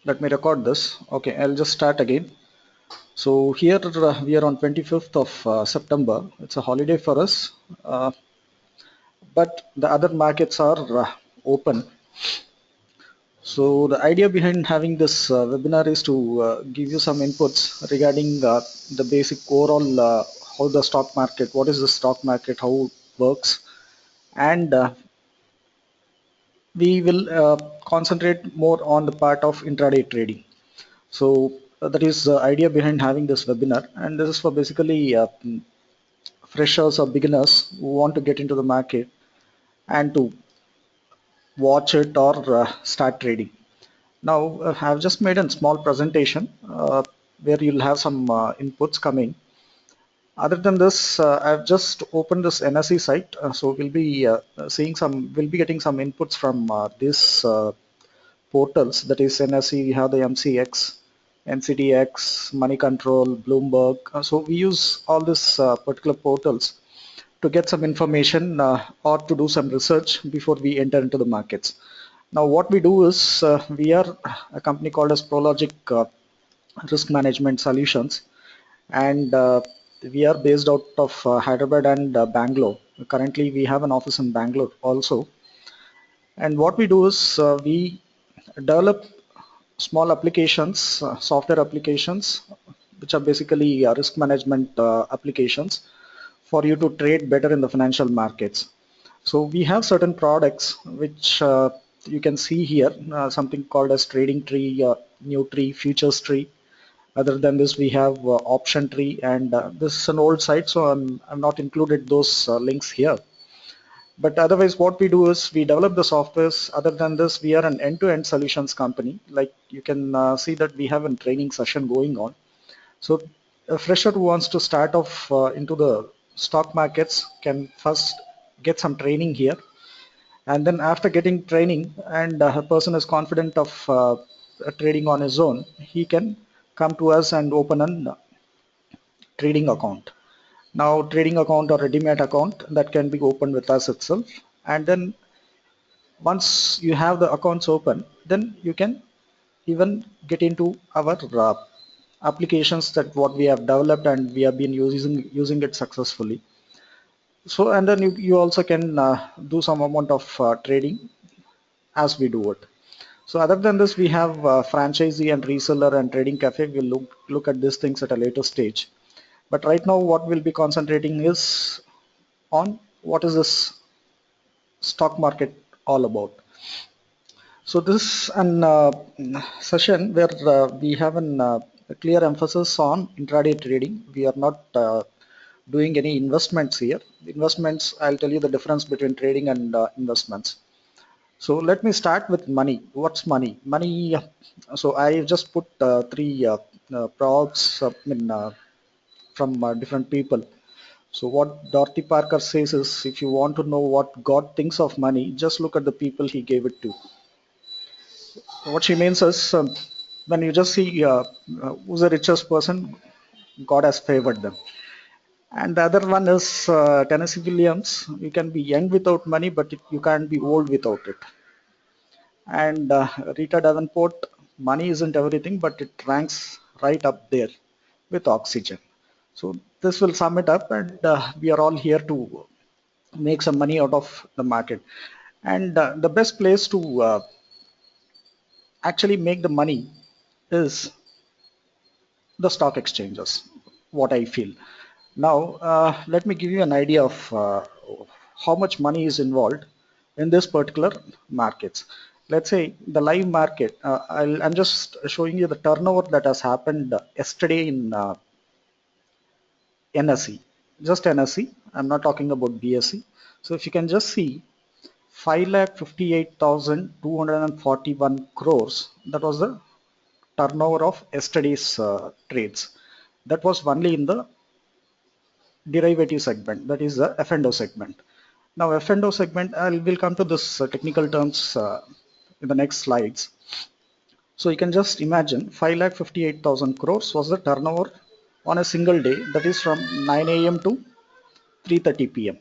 Let me record this. Okay, I'll just start again. So here we are on 25th of September. It's a holiday for us, but the other markets are open. So the idea behind having this webinar is to give you some inputs regarding the basic overall how the stock market, what is the stock market, how it works, and we will concentrate more on the part of intraday trading. So that is the idea behind having this webinar, and this is for basically freshers or beginners who want to get into the market and to watch it or start trading. Now, I've just made a small presentation where you'll have some inputs coming. Other than this, I've just opened this NSE site, so we'll be we'll be getting some inputs from this portals. That is NSE, we have the MCX, NCTX, Money Control, Bloomberg. So we use all these particular portals to get some information or to do some research before we enter into the markets. Now, what we do is we are a company called as Prologic Risk Management Solutions, and we are based out of Hyderabad and Bangalore. Currently, we have an office in Bangalore also. And what we do is we develop small applications, software applications, which are basically risk management applications for you to trade better in the financial markets. So we have certain products which you can see here, something called as trading tree, new tree, futures tree. Other than this, we have option tree, and this is an old site, so I'm not included those links here. But otherwise, what we do is we develop the softwares. Other than this, we are an end-to-end solutions company. Like you can see that we have a training session going on. So a fresher who wants to start off into the stock markets can first get some training here. And then after getting training and a person is confident of trading on his own, he can come to us and open a trading account. Now, trading account or a demat account that can be opened with us itself. And then once you have the accounts open, then you can even get into our applications that what we have developed and we have been using it successfully. So and then you also can do some amount of trading as we do it. So other than this, we have franchisee and reseller and trading cafe. We'll look at these things at a later stage. But right now, what we'll be concentrating is on what is this stock market all about. So this is an session where we have a clear emphasis on intraday trading. We are not doing any investments here. Investments, I'll tell you the difference between trading and investments. So let me start with money. What's money? Money. So I just put three props from different people. So what Dorothy Parker says is, if you want to know what God thinks of money, just look at the people he gave it to. What she means is, when you just see who's the richest person, God has favored them. And the other one is Tennessee Williams. You can be young without money, but you can't be old without it. And Rita Davenport, money isn't everything, but it ranks right up there with oxygen. So this will sum it up, and we are all here to make some money out of the market. And the best place to actually make the money is the stock exchanges, what I feel. Now, let me give you an idea of how much money is involved in this particular markets. Let's say the live market, I'm just showing you the turnover that has happened yesterday in NSE, just NSE. I'm not talking about BSE. So if you can just see 5,58,241 crores, that was the turnover of yesterday's trades. That was only in the derivative segment, that is the F&O segment. Now F&O segment, I will come to this technical terms in the next slides. So you can just imagine 5,58,000 crores was the turnover on a single day, that is from 9 a.m. to 3:30 p.m.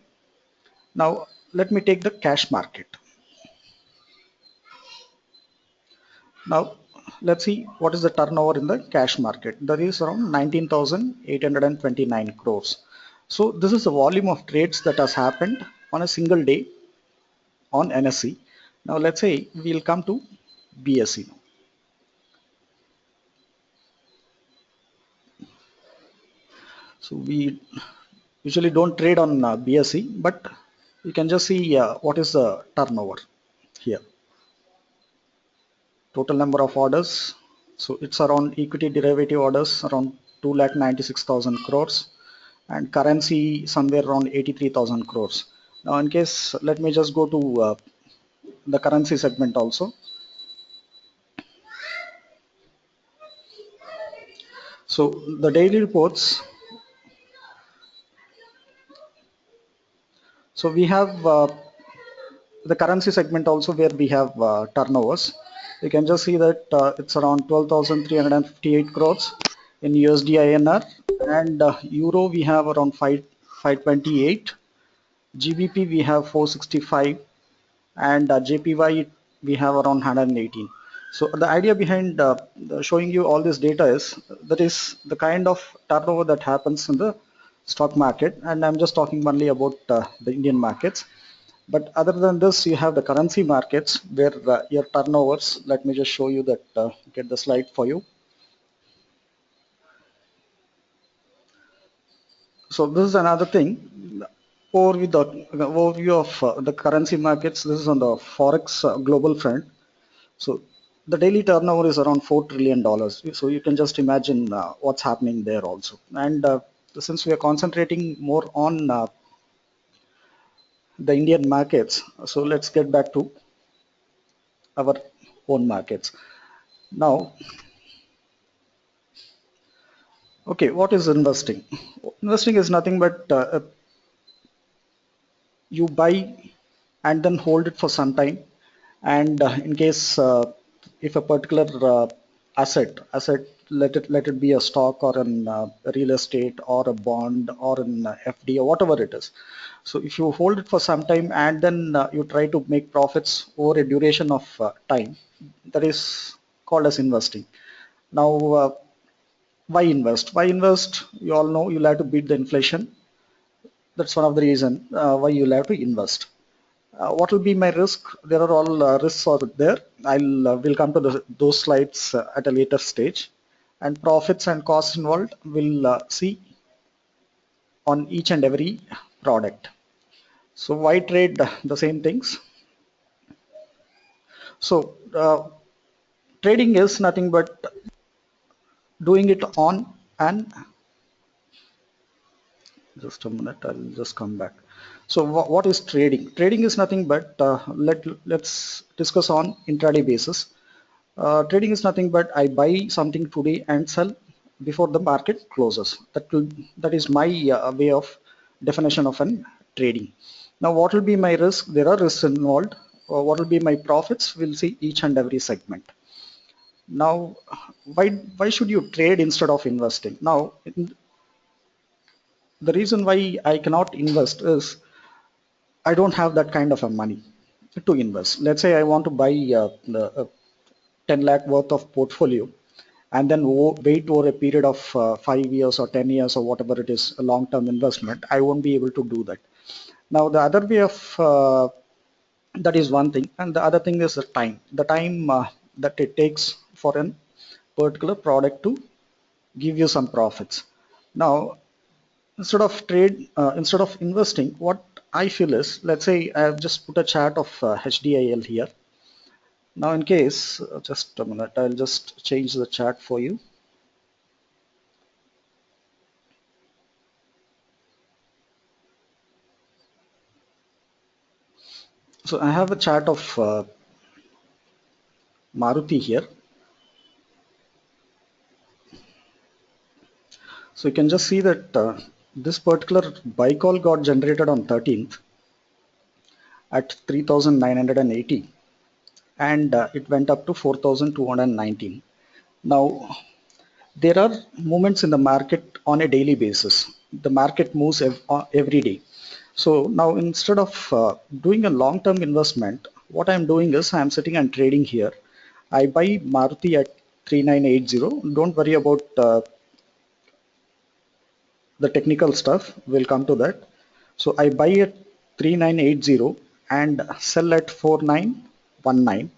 Now let me take the cash market. Now let's see what is the turnover in the cash market. That is around 19,829 crores. So this is the volume of trades that has happened on a single day on NSE. Now let's say we'll come to BSE now. So we usually don't trade on BSE, but you can just see what is the turnover here. Total number of orders. So it's around equity derivative orders around 2,96,000 crores and currency somewhere around 83,000 crores. Now in case, let me just go to the currency segment also. So the daily reports, so we have the currency segment also where we have turnovers. You can just see that it's around 12,358 crores in USD INR, and euro we have around 528, GBP we have 465, and JPY we have around 118. So the idea behind showing you all this data is that is the kind of turnover that happens in the stock market, and I'm just talking only about the Indian markets. But other than this, you have the currency markets where your turnovers. Let me just show you that. Get the slide for you. So this is another thing. Overview of the currency markets. This is on the forex global front. So the daily turnover is around $4 trillion. So you can just imagine what's happening there also. And since we are concentrating more on the Indian markets, so let's get back to our own markets. Now, okay, what is investing? Investing is nothing but you buy and then hold it for some time. And in case if a particular asset, let it be a stock or an real estate or a bond or an FD or whatever it is. So if you hold it for some time and then you try to make profits over a duration of time, that is called as investing. Now, why invest? Why invest? You all know you'll have to beat the inflation. That's one of the reason why you'll have to invest. What will be my risk? There are all risks are there. Will come to those slides at a later stage, and profits and costs involved will see on each and every product. So why trade the same things? So trading is nothing but doing it on an, just a minute, I'll just come back. So what is trading? Trading is nothing but let's discuss on intraday basis. Trading is nothing but I buy something today and sell before the market closes. That is my way of definition of an trading. Now what will be my risk? There are risks involved. What will be my profits? We'll see each and every segment. Now why should you trade instead of investing? Now the reason why I cannot invest is I don't have that kind of a money to invest. Let's say I want to buy the 10 lakh worth of portfolio and then wait over a period of 5 years or 10 years or whatever it is, a long-term investment. I won't be able to do that. Now, the other way of that is one thing, and the other thing is the time that it takes for a particular product to give you some profits. Now, instead of investing, what I feel is, let's say I have just put a chart of HDIL here. Now in case, just a minute, I'll just change the chart for you. So I have a chart of Maruti here. So you can just see that this particular buy call got generated on 13th at 3,980 and it went up to 4,219. Now there are movements in the market on a daily basis. The market moves every day. So now instead of doing a long-term investment, what I'm doing is I'm sitting and trading here. I buy Maruti at 3980. Don't worry about the technical stuff. We'll come to that. So I buy at 3980 and sell at 4919.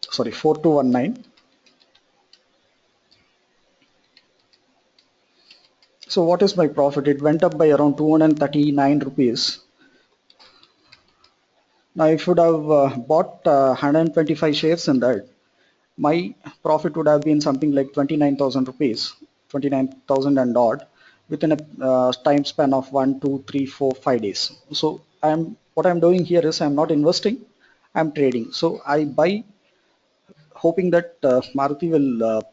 Sorry, 4219. So what is my profit? It went up by around 239 rupees. Now if you would have bought 125 shares in that, my profit would have been something like 29,000 rupees, 29,000 and odd, within a time span of 1, 2, 3, 4, 5 days. So what I'm doing here is I'm not investing, I'm trading. So I buy hoping that Maruti will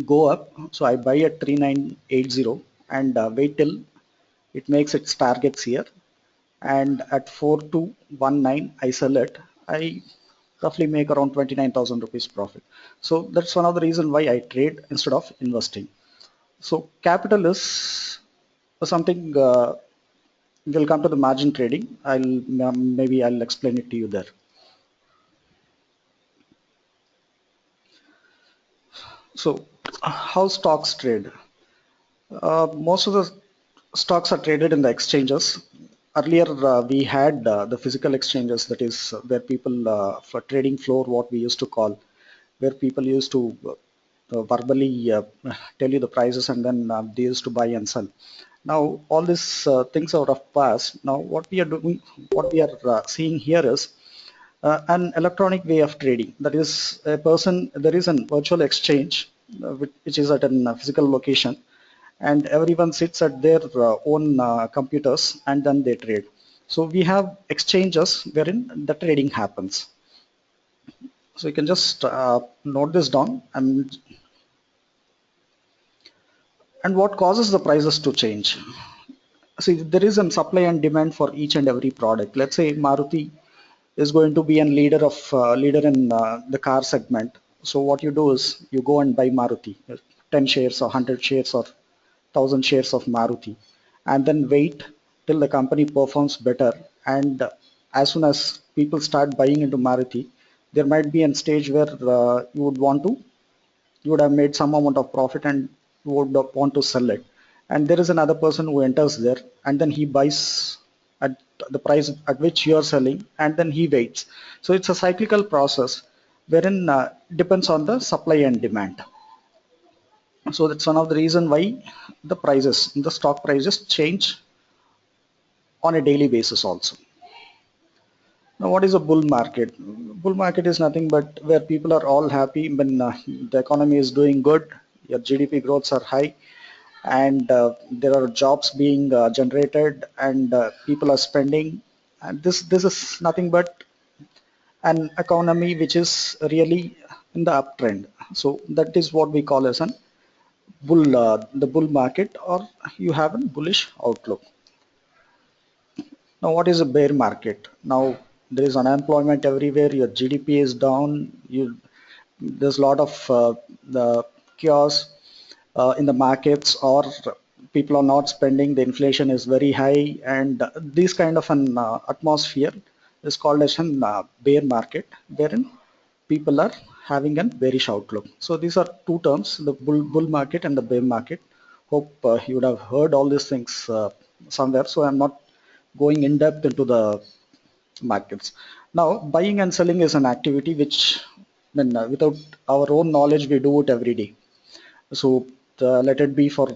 go up. So I buy at 3980 and wait till it makes its targets here. And at 4219 I sell it. I roughly make around 29,000 rupees profit. So that's one of the reason why I trade instead of investing. So capital is something we'll come to the margin trading. Maybe I'll explain it to you there. So how stocks trade? Most of the stocks are traded in the exchanges. Earlier, we had the physical exchanges, that is where people for trading floor, what we used to call, where people used to verbally tell you the prices and then they used to buy and sell. Now, all these things are of past. Now, what we are doing, what we are seeing here is an electronic way of trading. That is, there is a virtual exchange which is at a physical location, and everyone sits at their own computers and then they trade. So we have exchanges wherein the trading happens. So you can just note this down. And what causes the prices to change? See, there is a supply and demand for each and every product. Let's say Maruti is going to be a leader in the car segment. So what you do is you go and buy Maruti, 10 shares or 100 shares or 1,000 shares of Maruti, and then wait till the company performs better. And as soon as people start buying into Maruti, there might be a stage where you would have made some amount of profit and you would want to sell it. And there is another person who enters there and then he buys at the price at which you are selling and then he waits. So it's a cyclical process wherein depends on the supply and demand. So that's one of the reason why the stock prices change on a daily basis also. Now, what is a bull market? Bull market is nothing but where people are all happy when the economy is doing good, your GDP growths are high, and there are jobs being generated, and people are spending. And this is nothing but an economy which is really in the uptrend. So that is what we call as the bull market, or you have a bullish outlook. Now, what is a bear market? Now, there is unemployment everywhere. Your GDP is down. There's a lot of the chaos in the markets, or people are not spending. The inflation is very high, and this kind of an atmosphere is called as an bear market, wherein people are having a bearish outlook. So these are two terms: the bull market and the bear market. Hope you would have heard all these things somewhere. So I'm not going in depth into the markets. Now, buying and selling is an activity which, without our own knowledge, we do it every day. So, let it be for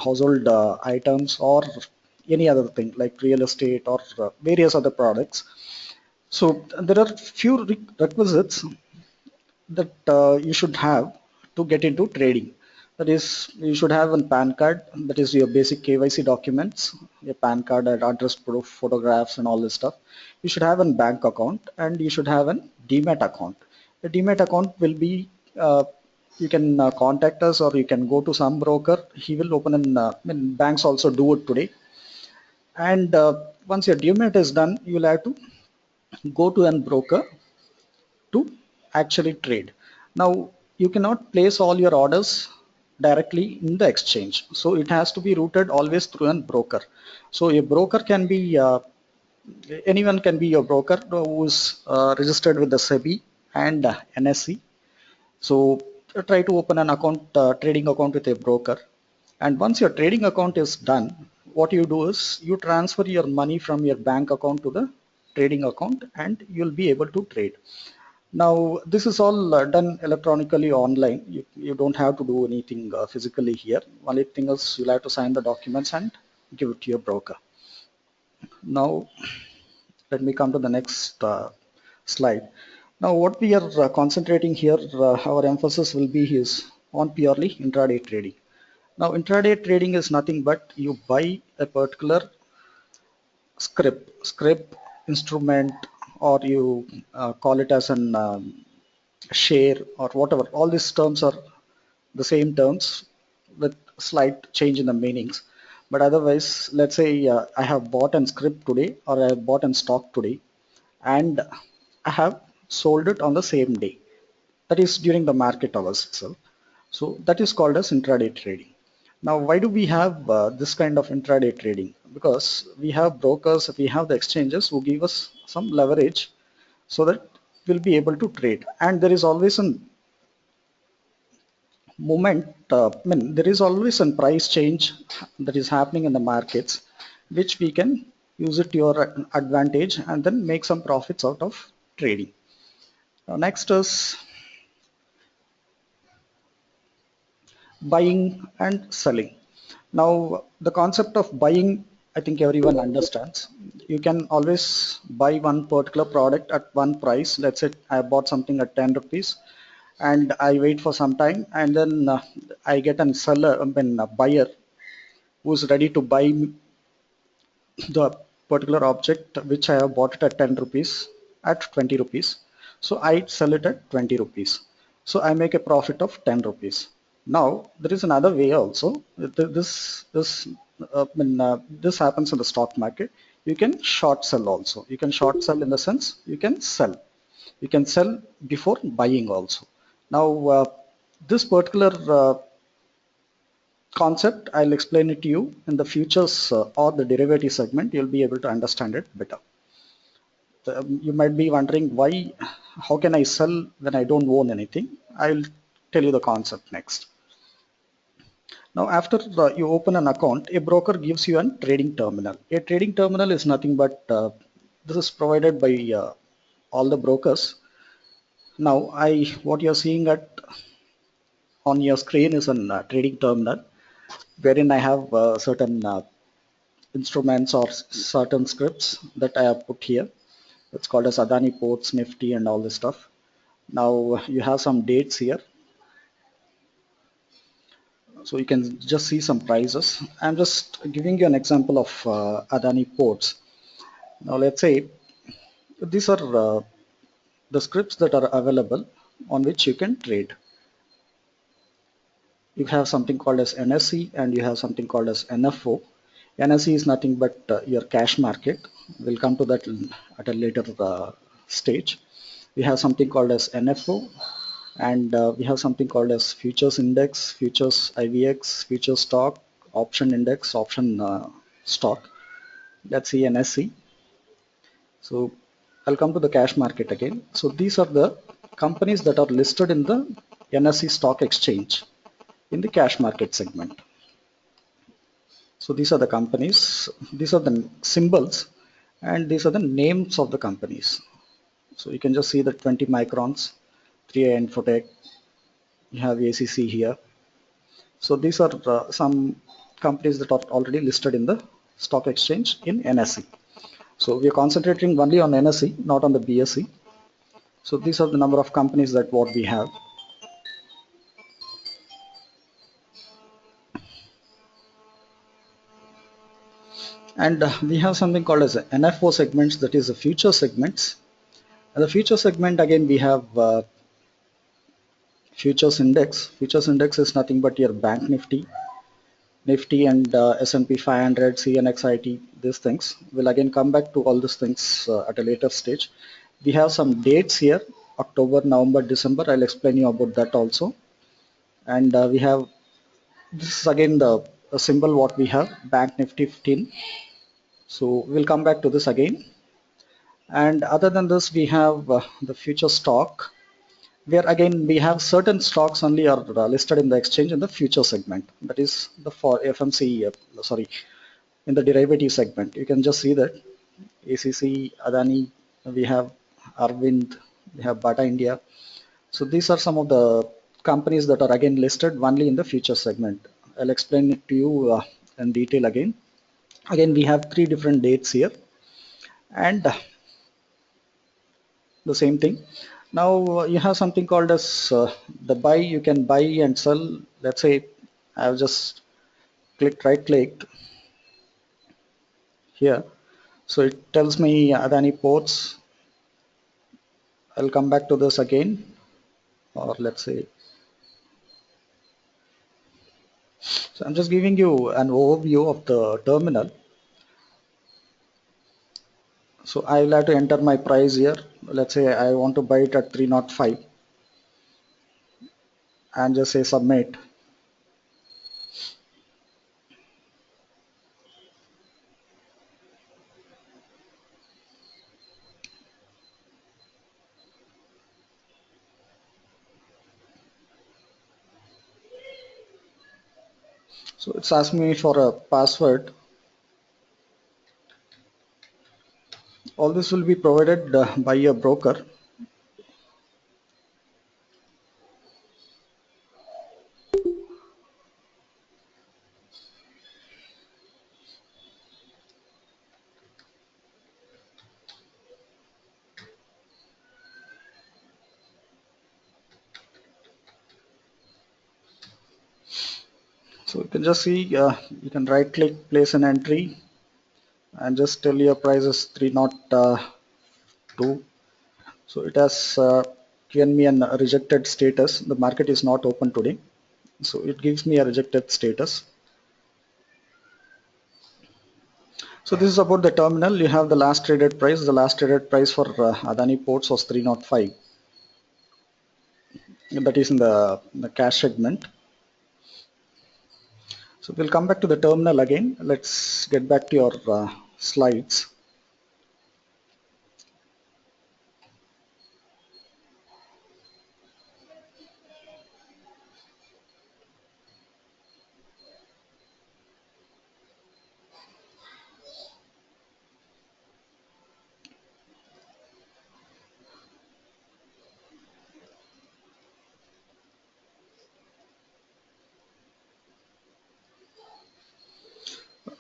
household items or any other thing like real estate or various other products. So, there are few requisites that you should have to get into trading. That is, you should have a PAN card, that is your basic KYC documents, your PAN card, and address proof, photographs, and all this stuff. You should have a bank account and you should have a demat account. The demat account will be, you can contact us or you can go to some broker. He will open banks also do it today. And once your demat is done, you will have to go to a broker to actually trade. Now, you cannot place all your orders directly in the exchange. So it has to be routed always through a broker. So a broker can be, anyone can be your broker who is registered with the SEBI, and NSE. So try to open an account, trading account with a broker. And once your trading account is done, what you do is you transfer your money from your bank account to the trading account and you'll be able to trade. Now, this is all done electronically online. You don't have to do anything physically here. Only thing is you'll have to sign the documents and give it to your broker. Now, let me come to the next slide. Now, what we are concentrating here, our emphasis will be is on purely intraday trading. Now, intraday trading is nothing but you buy a particular script instrument, or you call it as an share or whatever. All these terms are the same terms with slight change in the meanings. But otherwise, let's say I have bought an script today, or I have bought an stock today, and I have sold it on the same day. That is during the market hours itself. So that is called as intraday trading. Now, why do we have this kind of intraday trading? Because we have brokers, we have the exchanges who give us some leverage so that we'll be able to trade. And there is always a moment, there is always a price change that is happening in the markets, which we can use it to your advantage and then make some profits out of trading. Now, next is buying and selling. Now, the concept of buying, I think everyone understands. You can always buy one particular product at one price. Let's say I bought something at 10 rupees and I wait for some time, and then I get a seller, a buyer who's ready to buy the particular object which I have bought it at 10 rupees at 20 rupees. So I sell it at 20 rupees. So I make a profit of 10 rupees. Now there is another way also. This happens in the stock market. You can short sell also. You can short sell in the sense you can sell. You can sell before buying also. Now this particular concept, I'll explain it to you in the futures or the derivative segment. You'll be able to understand it better. You might be wondering why, how can I sell when I don't own anything? I'll tell you the concept next. Now, after you open an account, a broker gives you a trading terminal. A trading terminal is nothing but this is provided by all the brokers. Now, what you're seeing on your screen is a trading terminal, wherein I have certain instruments or certain scripts that I have put here. It's called as Adani Ports, Nifty, and all this stuff. Now you have some dates here, so you can just see some prices. I'm just giving you an example of Adani Ports. Now let's say these are the scripts that are available on which you can trade. You have something called as NSE and you have something called as NFO. NSE is nothing but your cash market. We'll come to that at a later stage. We have something called as NFO, and we have something called as futures index, futures IVX, futures stock, option index, option stock. Let's see NSE. So I'll come to the cash market again. So these are the companies that are listed in the NSE stock exchange in the cash market segment. So these are the companies, these are the symbols, and these are the names of the companies. So you can just see the 20 microns, 3i Infotech, you have ACC here. So these are some companies that are already listed in the stock exchange in NSE. So we are concentrating only on NSE, not on the BSE. So these are the number of companies that what we have. And we have something called as NFO segments, that is the future segments. And the future segment, again, we have futures index. Futures index is nothing but your bank Nifty and S&P 500, CNXIT, these things. We'll again come back to all these things at a later stage. We have some dates here, October, November, December. I'll explain you about that also. And we have, this is again the symbol what we have, Bank Nifty 15. So we'll come back to this again. And other than this, we have the future stock. where again we have certain stocks only are listed in the exchange in the future segment. That is the for FMC, sorry, in the derivative segment. You can just see that ACC, Adani, we have Arvind, we have Bata India. So these are some of the companies that are again listed only in the future segment. I'll explain it to you in detail again. Again, we have three different dates here, and the same thing. Now you have something called as the buy. You can buy and sell. Let's say I've just right clicked here. So it tells me Adani ports. I'll come back to this again, or let's say, so I'm just giving you an overview of the terminal. So I will have to enter my price here. Let's say I want to buy it at 305 and just say submit. So it's asking me for a password. All this will be provided by a broker. So you can just see, you can right click, place an entry, and just tell your price is 302. So it has given me a rejected status. The market is not open today. So it gives me a rejected status. So this is about the terminal. You have the last traded price. The last traded price for Adani ports was 305. That is in the cash segment. So we'll come back to the terminal again. Let's get back to your slides.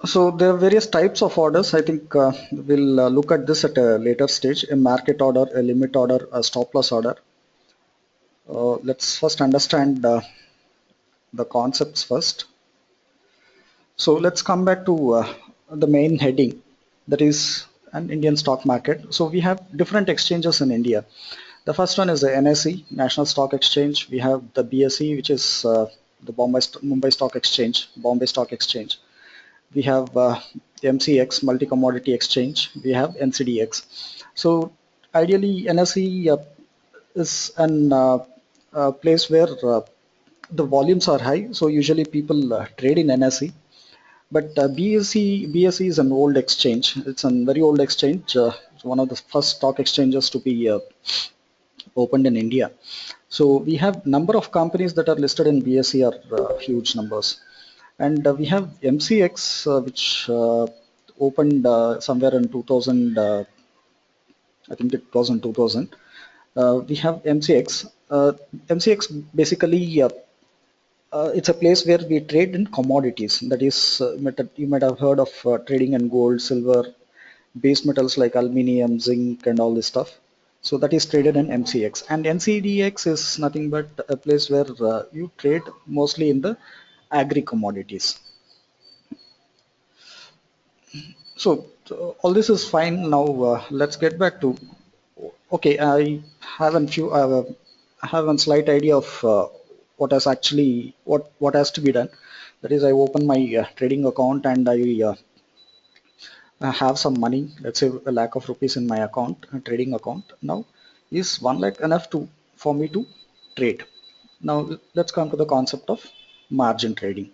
So there are various types of orders. I think we'll look at this at a later stage. A market order, a limit order, a stop loss order. Let's first understand the concepts first. So let's come back to the main heading, that is an Indian stock market. So we have different exchanges in India. The first one is the NSE, National Stock Exchange. We have the BSE, which is the Mumbai Stock Exchange, Bombay Stock Exchange. We have MCX, Multi Commodity Exchange. We have NCDX. So ideally, NSE is an place where the volumes are high. So usually people trade in NSE. But BSE is an old exchange. It's a very old exchange. It's one of the first stock exchanges to be opened in India. So we have number of companies that are listed in BSE are huge numbers, and we have MCX, which opened somewhere in 2000. I think it was in 2000. We have MCX. MCX basically it's a place where we trade in commodities. That is, you might have heard of trading in gold, silver, base metals like aluminium, zinc, and all this stuff. So that is traded in MCX. And NCDX is nothing but a place where you trade mostly in the agri commodities. So all this is fine. Now let's get back to. Okay, I have a slight idea of what has to be done. That is, I open my trading account and I have some money. Let's say a lakh of rupees in my account, a trading account. Now, is 1 lakh enough for me to trade? Now let's come to the concept of margin trading.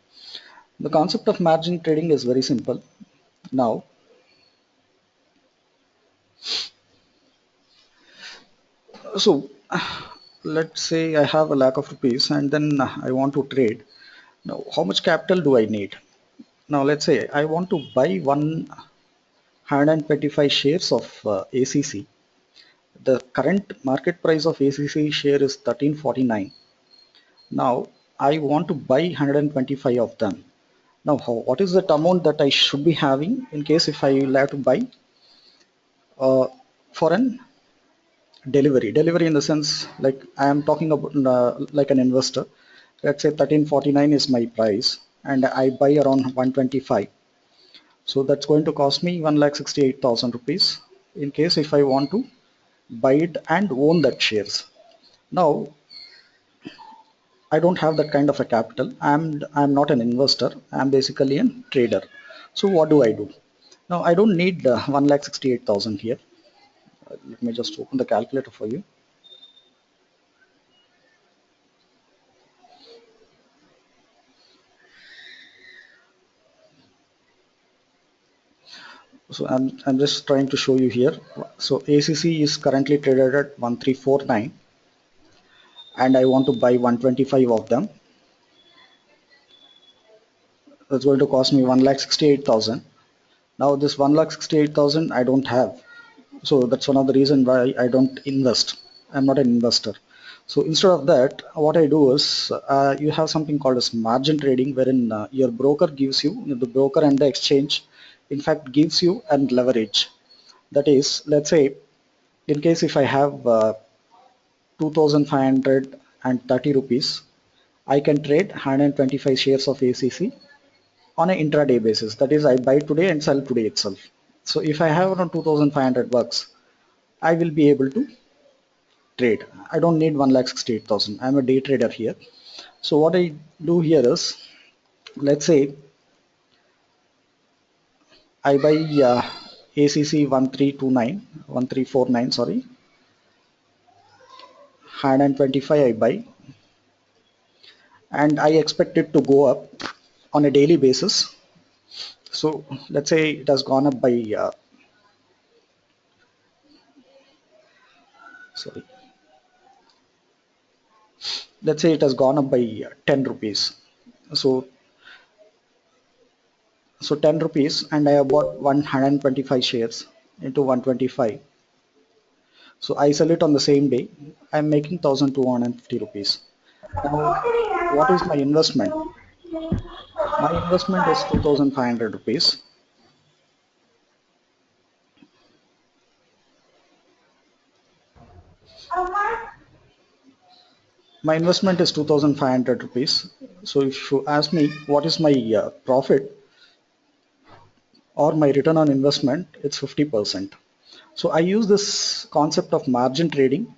The concept of margin trading is very simple. Now, so let's say I have a lakh of rupees and then I want to trade. Now, how much capital do I need? Now, let's say I want to buy 125 shares of ACC. The current market price of ACC share is 1349. Now, I want to buy 125 of them. Now, what is that amount that I should be having in case if I will have to buy for an delivery? Delivery in the sense, like I am talking about like an investor. Let's say 1349 is my price and I buy around 125. So that's going to cost me 1,68,000 rupees in case if I want to buy it and own that shares. Now, I don't have that kind of a capital. I'm not an investor. I'm basically a trader. So what do I do? Now I don't need 1,68,000 here. Let me just open the calculator for you. So I'm just trying to show you here. So ACC is currently traded at 1349, and I want to buy 125 of them. That's going to cost me 1,68,000. Now this 1,68,000 I don't have. So that's one of the reasons why I don't invest. I'm not an investor. So instead of that, what I do is you have something called as margin trading, wherein your broker gives you, the broker and the exchange, in fact, gives you an leverage. That is, let's say, in case if I have 2,530 rupees, I can trade 125 shares of ACC on an intraday basis. That is, I buy today and sell today itself. So if I have around 2,500 bucks, I will be able to trade. I don't need 1,68,000. I'm a day trader here. So what I do here is, let's say I buy ACC 1349, sorry, 125 I buy, and I expect it to go up on a daily basis. So let's say it has gone up by, sorry, let's say it has gone up by 10 rupees. So so 10 rupees, and I have bought 125 shares into 125. So I sell it on the same day. I'm making 1,250 rupees. Now, what is my investment? My investment is 2,500 rupees. My investment is 2,500 rupees. So if you ask me what is my profit or my return on investment, it's 50%. So I use this concept of margin trading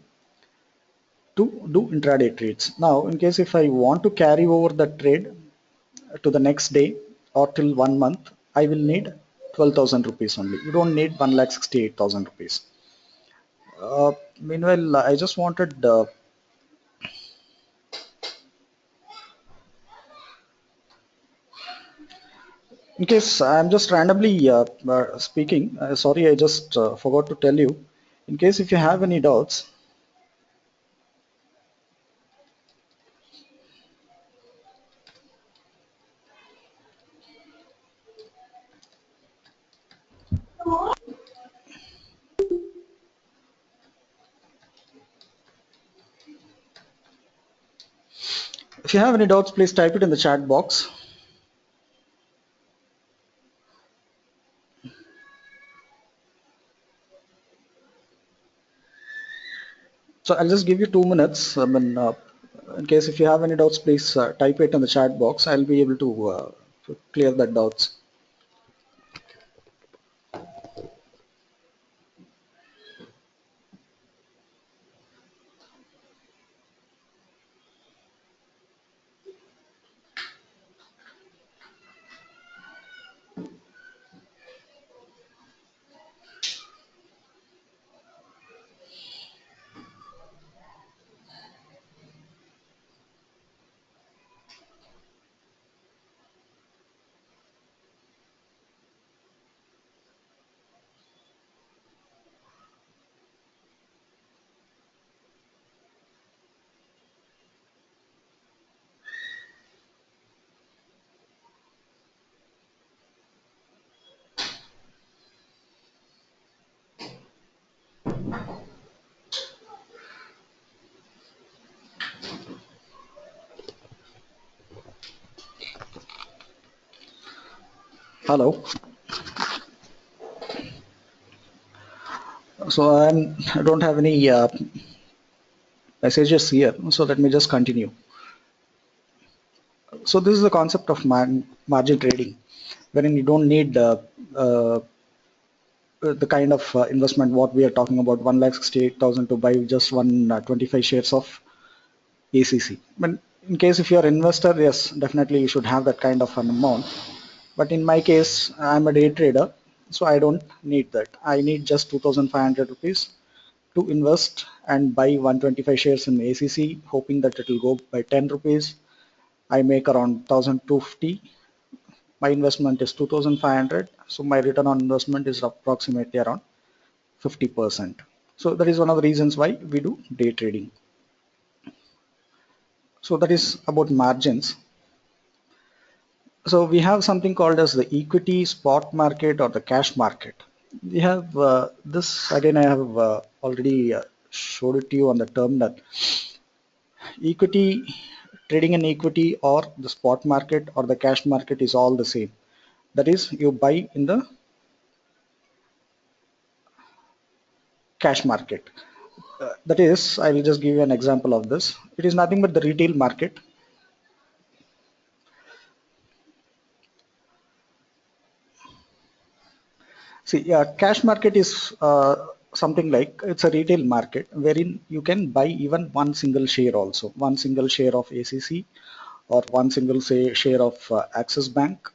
to do intraday trades. Now, in case if I want to carry over the trade to the next day or till 1 month, I will need 12,000 rupees only. You don't need 1,68,000 rupees. Meanwhile, I just wanted, in case I'm just randomly speaking, sorry, I just forgot to tell you. In case if you have any doubts, if you have any doubts, please type it in the chat box. So I'll just give you 2 minutes. In case if you have any doubts, please type it in the chat box. I'll be able to clear that doubts. Hello. So I don't have any messages here. So let me just continue. So this is the concept of margin trading, wherein you don't need uh, the kind of investment what we are talking about, 1,68,000 to buy just 125 shares of ACC. But in case if you are an investor, yes, definitely you should have that kind of an amount. But in my case, I'm a day trader, so I don't need that. I need just 2,500 rupees to invest and buy 125 shares in ACC, hoping that it will go by 10 rupees. I make around 1,250. My investment is 2,500, so my return on investment is approximately around 50%. So that is one of the reasons why we do day trading. So that is about margins. So we have something called as the equity spot market or the cash market. We have this again. I have already showed it to you on the terminal. Equity trading in equity or the spot market or the cash market is all the same. That is, you buy in the cash market. That is, I will just give you an example of this. It is nothing but the retail market. See, yeah, cash market is something like it's a retail market wherein you can buy even one single share also, one single share of ACC or one single say share of Axis Bank.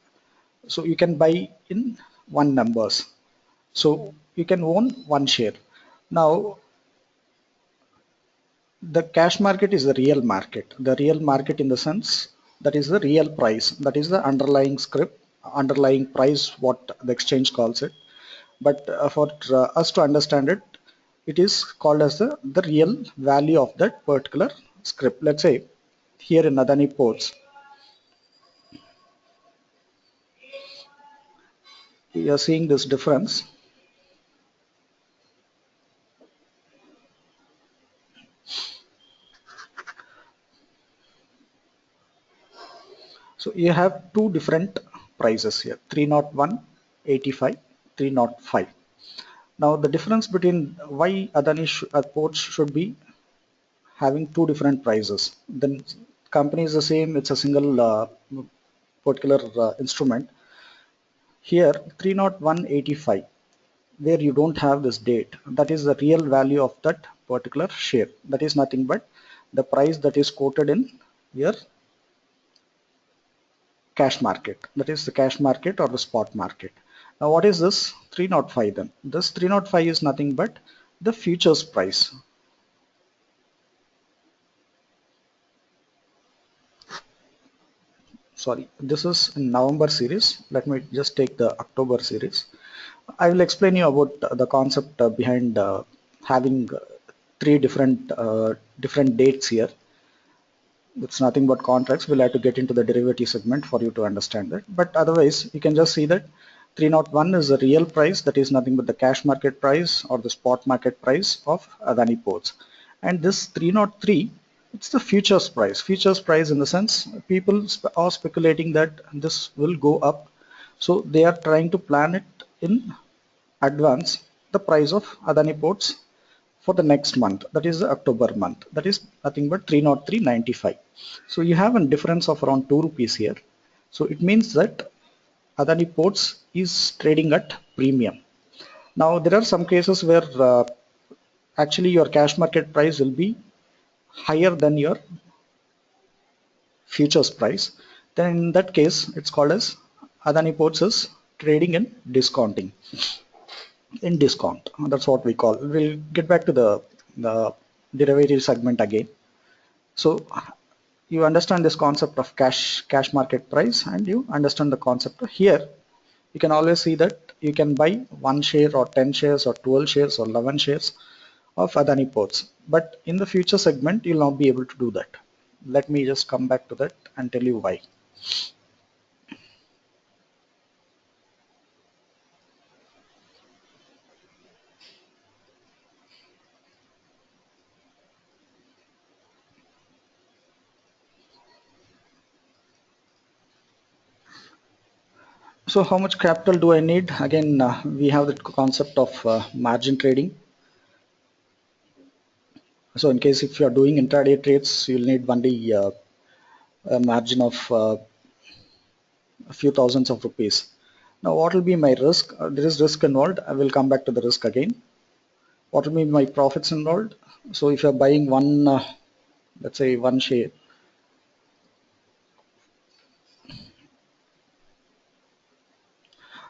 So you can buy in one numbers. So you can own one share. Now the cash market is the real market. The real market in the sense that is the real price. That is the underlying script, underlying price, what the exchange calls it. But for us to understand it, it is called as the real value of that particular script. Let's say here in Adani Ports, you are seeing this difference. So you have two different prices here, 301.85, 305. Now the difference between why Adani ports should be having two different prices. Then company is the same, it's a single particular instrument. Here 301.85, where you don't have this date, that is the real value of that particular share. That is nothing but the price that is quoted in your cash market. That is the cash market or the spot market. Now what is this 305 then? This 305 is nothing but the futures price. Sorry, this is in November series. Let me just take the October series. I will explain you about the concept behind having three different dates here. It's nothing but contracts. We'll have to get into the derivative segment for you to understand that. But otherwise, you can just see that 301 is the real price. That is nothing but the cash market price or the spot market price of Adani Ports. And this 303, it's the futures price. Futures price in the sense people are speculating that this will go up. So they are trying to plan it in advance, the price of Adani Ports for the next month, that is the October month, that is nothing but 303.95. So you have a difference of around 2 rupees here. So it means that Adani Ports is trading at premium. Now there are some cases where actually your cash market price will be higher than your futures price. Then in that case it's called as Adani Ports is trading in discounting, in discount. That's what we call. We'll get back to the derivative segment again. So you understand this concept of cash market price, and you understand the concept here. You can always see that you can buy one share or 10 shares or 12 shares or 11 shares of Adani Ports. But in the future segment, you'll not be able to do that. Let me just come back to that and tell you why. So how much capital do I need? Again, we have the concept of margin trading. So in case if you are doing intraday trades, you'll need only a margin of a few thousands of rupees. Now what will be my risk? There is risk involved. I will come back to the risk again. What will be my profits involved? So if you're buying one, let's say one share,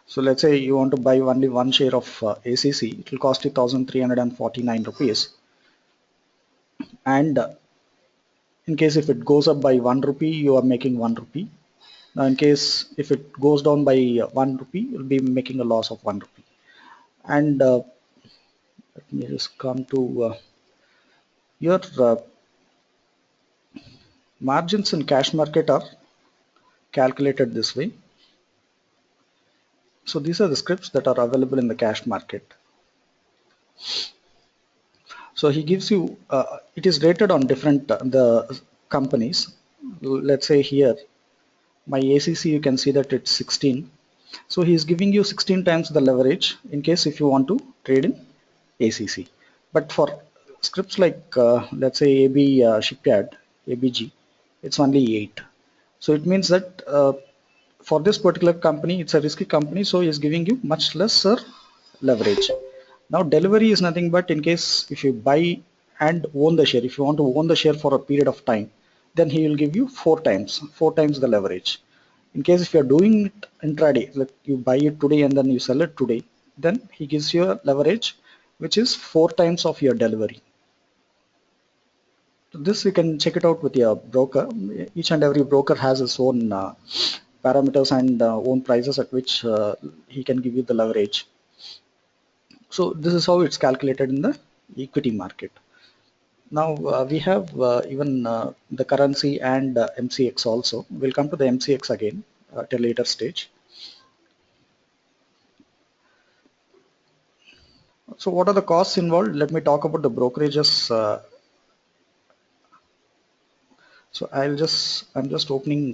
so let's say you want to buy only one share of ACC, it will cost you 1,349 rupees. And in case if it goes up by 1 rupee, you are making 1 rupee. Now in case if it goes down by 1 rupee, you'll be making a loss of 1 rupee. And let me just come to your margins in cash market are calculated this way. So these are the scripts that are available in the cash market. So he gives you, it is rated on different the companies. Let's say here, my ACC, you can see that it's 16. So he is giving you 16 times the leverage in case if you want to trade in ACC. But for scripts like, let's say AB Shipyard, ABG, it's only 8. So it means that for this particular company, it's a risky company, so he's giving you much lesser leverage. Now delivery is nothing but in case if you buy and own the share, if you want to own the share for a period of time, then he will give you four times the leverage. In case if you're doing it intraday, like you buy it today and then you sell it today, then he gives you a leverage which is 4 times of your delivery. So this you can check it out with your broker. Each and every broker has his own parameters and own prices at which he can give you the leverage. So this is how it's calculated in the equity market. Now we have even the currency and MCX also. We'll come to the MCX again at a later stage. So what are the costs involved? Let me talk about the brokerages. So I'm just opening.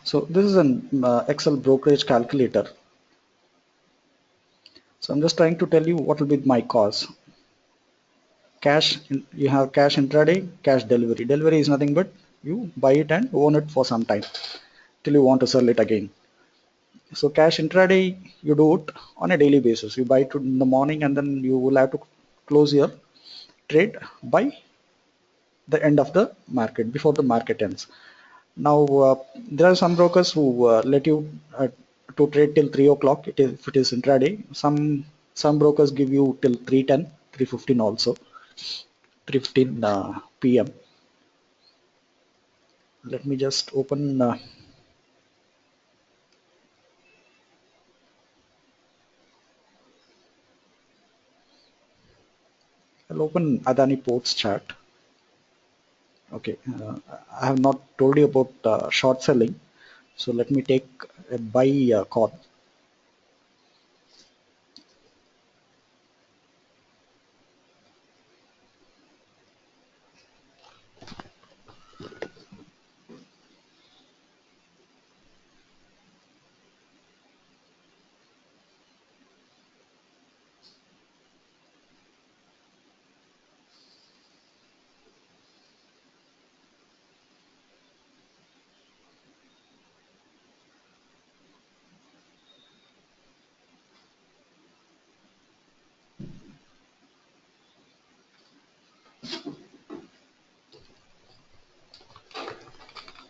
So this is an Excel brokerage calculator. So I'm just trying to tell you what will be my cost. You have cash intraday, cash delivery. Delivery is nothing but you buy it and own it for some time till you want to sell it again. So cash intraday, you do it on a daily basis. You buy it in the morning and then you will have to close your trade by the end of the market, before the market ends. Now there are some brokers who let you to trade till 3 o'clock if it is intraday. Some brokers give you till 3:10, 3:15 also, 3:15 p.m. Let me just open. I'll open Adani Ports chart. Okay, I have not told you about short selling, so let me take a buy call.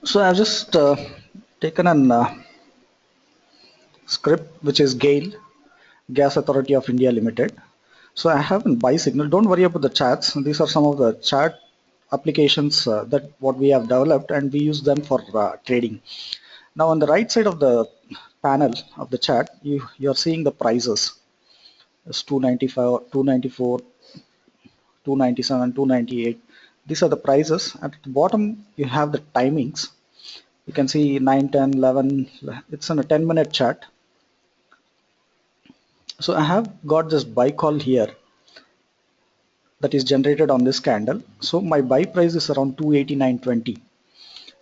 So I've just taken an script which is GAIL, Gas Authority of India Limited. So I have a buy signal. Don't worry about the charts. These are some of the chart applications that what we have developed, and we use them for trading. Now on the right side of the panel of the chart, you're seeing the prices. It's 295, 294, 297, 298. These are the prices. At the bottom, you have the timings. You can see 9, 10, 11. It's on a 10-minute chart. So I have got this buy call here that is generated on this candle. So my buy price is around 289.20.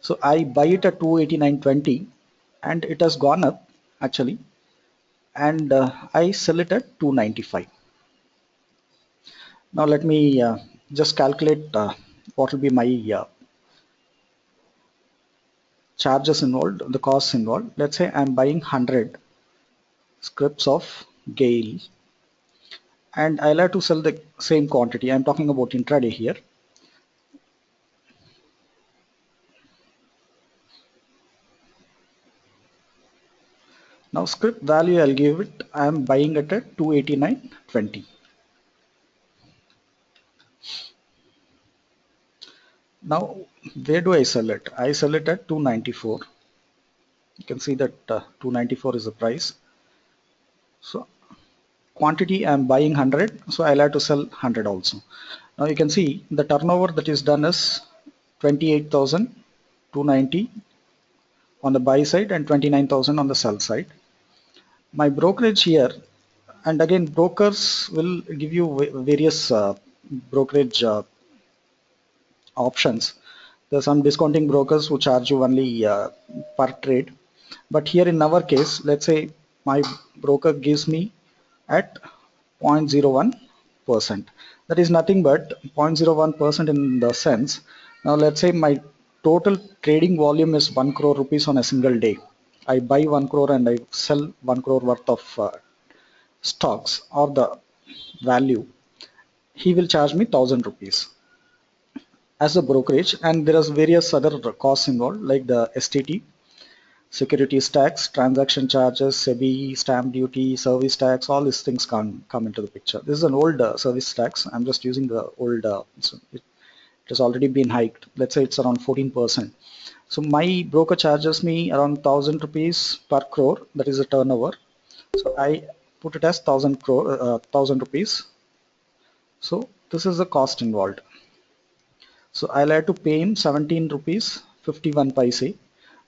So I buy it at 289.20 and it has gone up actually, and I sell it at 295. Now let me just calculate what will be my charges involved, the costs involved. Let's say I'm buying 100 scripts of Gale and I'll have to sell the same quantity. I'm talking about intraday here. Now script value I'll give it, I'm buying it at 289.20. Now where do I sell it? I sell it at 294. You can see that 294 is the price. So quantity I'm buying 100, so I'll have to sell 100 also. Now you can see the turnover that is done is 28,290 on the buy side and 29,000 on the sell side. My brokerage here, and again brokers will give you various brokerage options. There are some discounting brokers who charge you only per trade, but here in our case, let's say my broker gives me at 0.01%. That is nothing but 0.01% in the sense. Now let's say my total trading volume is 1 crore rupees on a single day. I buy 1 crore and I sell 1 crore worth of stocks or the value. He will charge me 1000 rupees as a brokerage, and there is various other costs involved like the STT, securities tax, transaction charges, SEBI, stamp duty, service tax. All these things come into the picture. This is an old service tax. I'm just using the old. So it has already been hiked. Let's say it's around 14%. So my broker charges me around 1000 rupees per crore. That is a turnover. So I put it as 1000 rupees. So this is the cost involved. So I'll have to pay him 17 rupees 51 paise.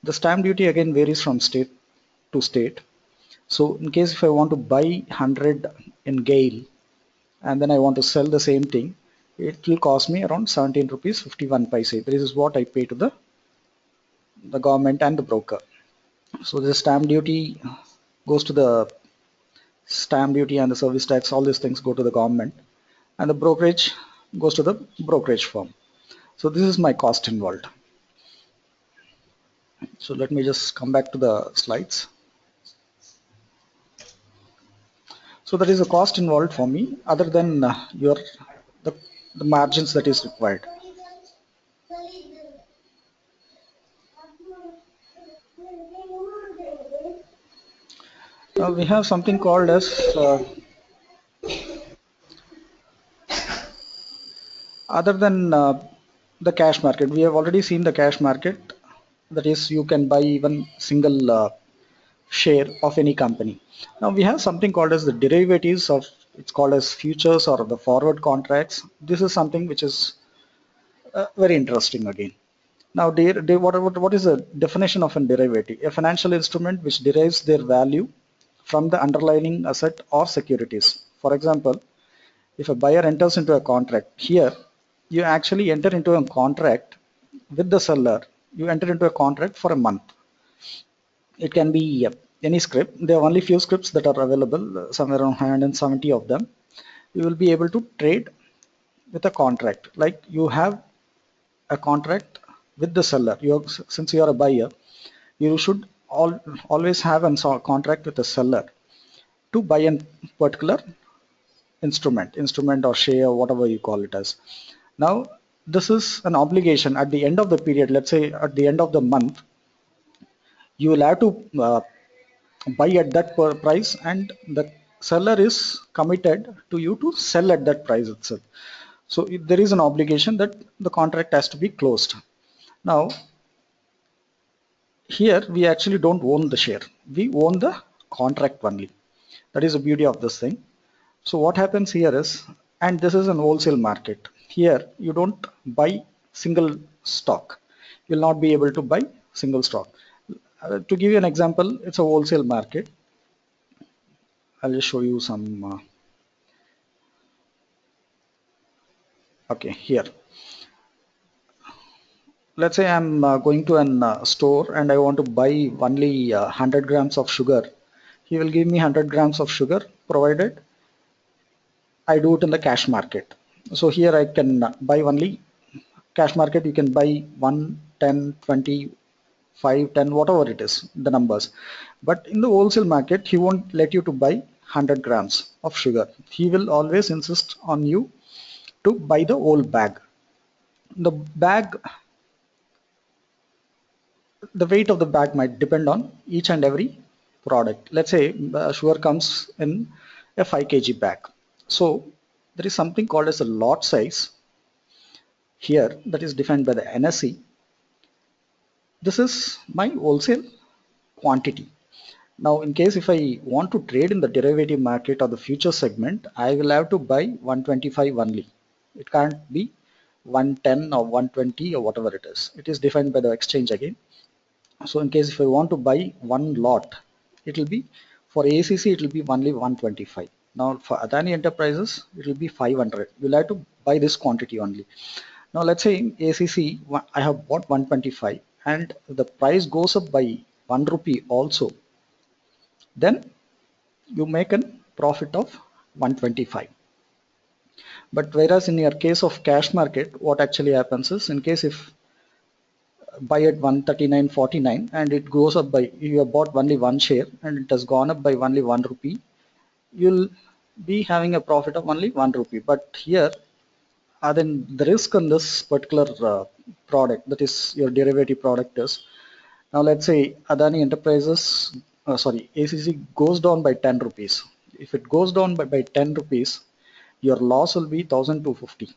The stamp duty again varies from state to state. So in case if I want to buy 100 in Gale and then I want to sell the same thing, it will cost me around 17 rupees 51 paise. This is what I pay to the government and the broker. So the stamp duty goes to the stamp duty and the service tax, all these things go to the government, and the brokerage goes to the brokerage firm. So this is my cost involved. So let me just come back to the slides. So that is a cost involved for me other than the, the margins that is required. We have something called as other than the cash market. We have already seen the cash market. That is, you can buy even single share of any company. Now we have something called as the derivatives of, it's called as futures or the forward contracts. This is something which is very interesting again. Now, what is the definition of a derivative? A financial instrument which derives their value from the underlying asset or securities. For example, if a buyer enters into a contract, here you actually enter into a contract with the seller. You enter into a contract for a month. It can be any script. There are only few scripts that are available, somewhere around 170 of them. You will be able to trade with a contract. Like you have a contract with the seller. Since you are a buyer, you should always have a contract with the seller to buy a particular instrument or share, whatever you call it as. Now, this is an obligation at the end of the period. Let's say at the end of the month, you will have to buy at that price, and the seller is committed to you to sell at that price itself. So there is an obligation that the contract has to be closed. Now, here we actually don't own the share, we own the contract only. That is the beauty of this thing. So what happens here is, and this is an wholesale market, here you don't buy single stock, you will not be able to buy single stock. To give you an example, it's a wholesale market. I'll just show you some Okay, here, let's say I'm going to an store and I want to buy only 100 grams of sugar. He will give me 100 grams of sugar provided I do it in the cash market. So here I can buy only cash market. You can buy 1, 10, 20, 5, 10, whatever it is, the numbers. But in the wholesale market, he won't let you to buy 100 grams of sugar. He will always insist on you to buy the whole bag. The bag, the weight of the bag might depend on each and every product. Let's say sugar comes in a 5 kg bag. So there is something called as a lot size here that is defined by the NSE. This is my wholesale quantity. Now, in case if I want to trade in the derivative market or the future segment, I will have to buy 125 only. It can't be 110 or 120 or whatever it is. It is defined by the exchange again. So in case if I want to buy one lot, it will be for ACC, it will be only 125. Now for Adani Enterprises, it will be 500. You'll have to buy this quantity only. Now let's say in ACC, I have bought 125 and the price goes up by 1 rupee also, then you make a profit of 125. But whereas in your case of cash market, what actually happens is in case if buy at 139.49 and it goes up by, you have bought only one share and it has gone up by only 1 rupee, you'll be having a profit of only 1 rupee. But here, then the risk on this particular product, that is your derivative product is, now let's say Adani Enterprises, sorry, ACC goes down by 10 rupees. If it goes down by 10 rupees, your loss will be 1250.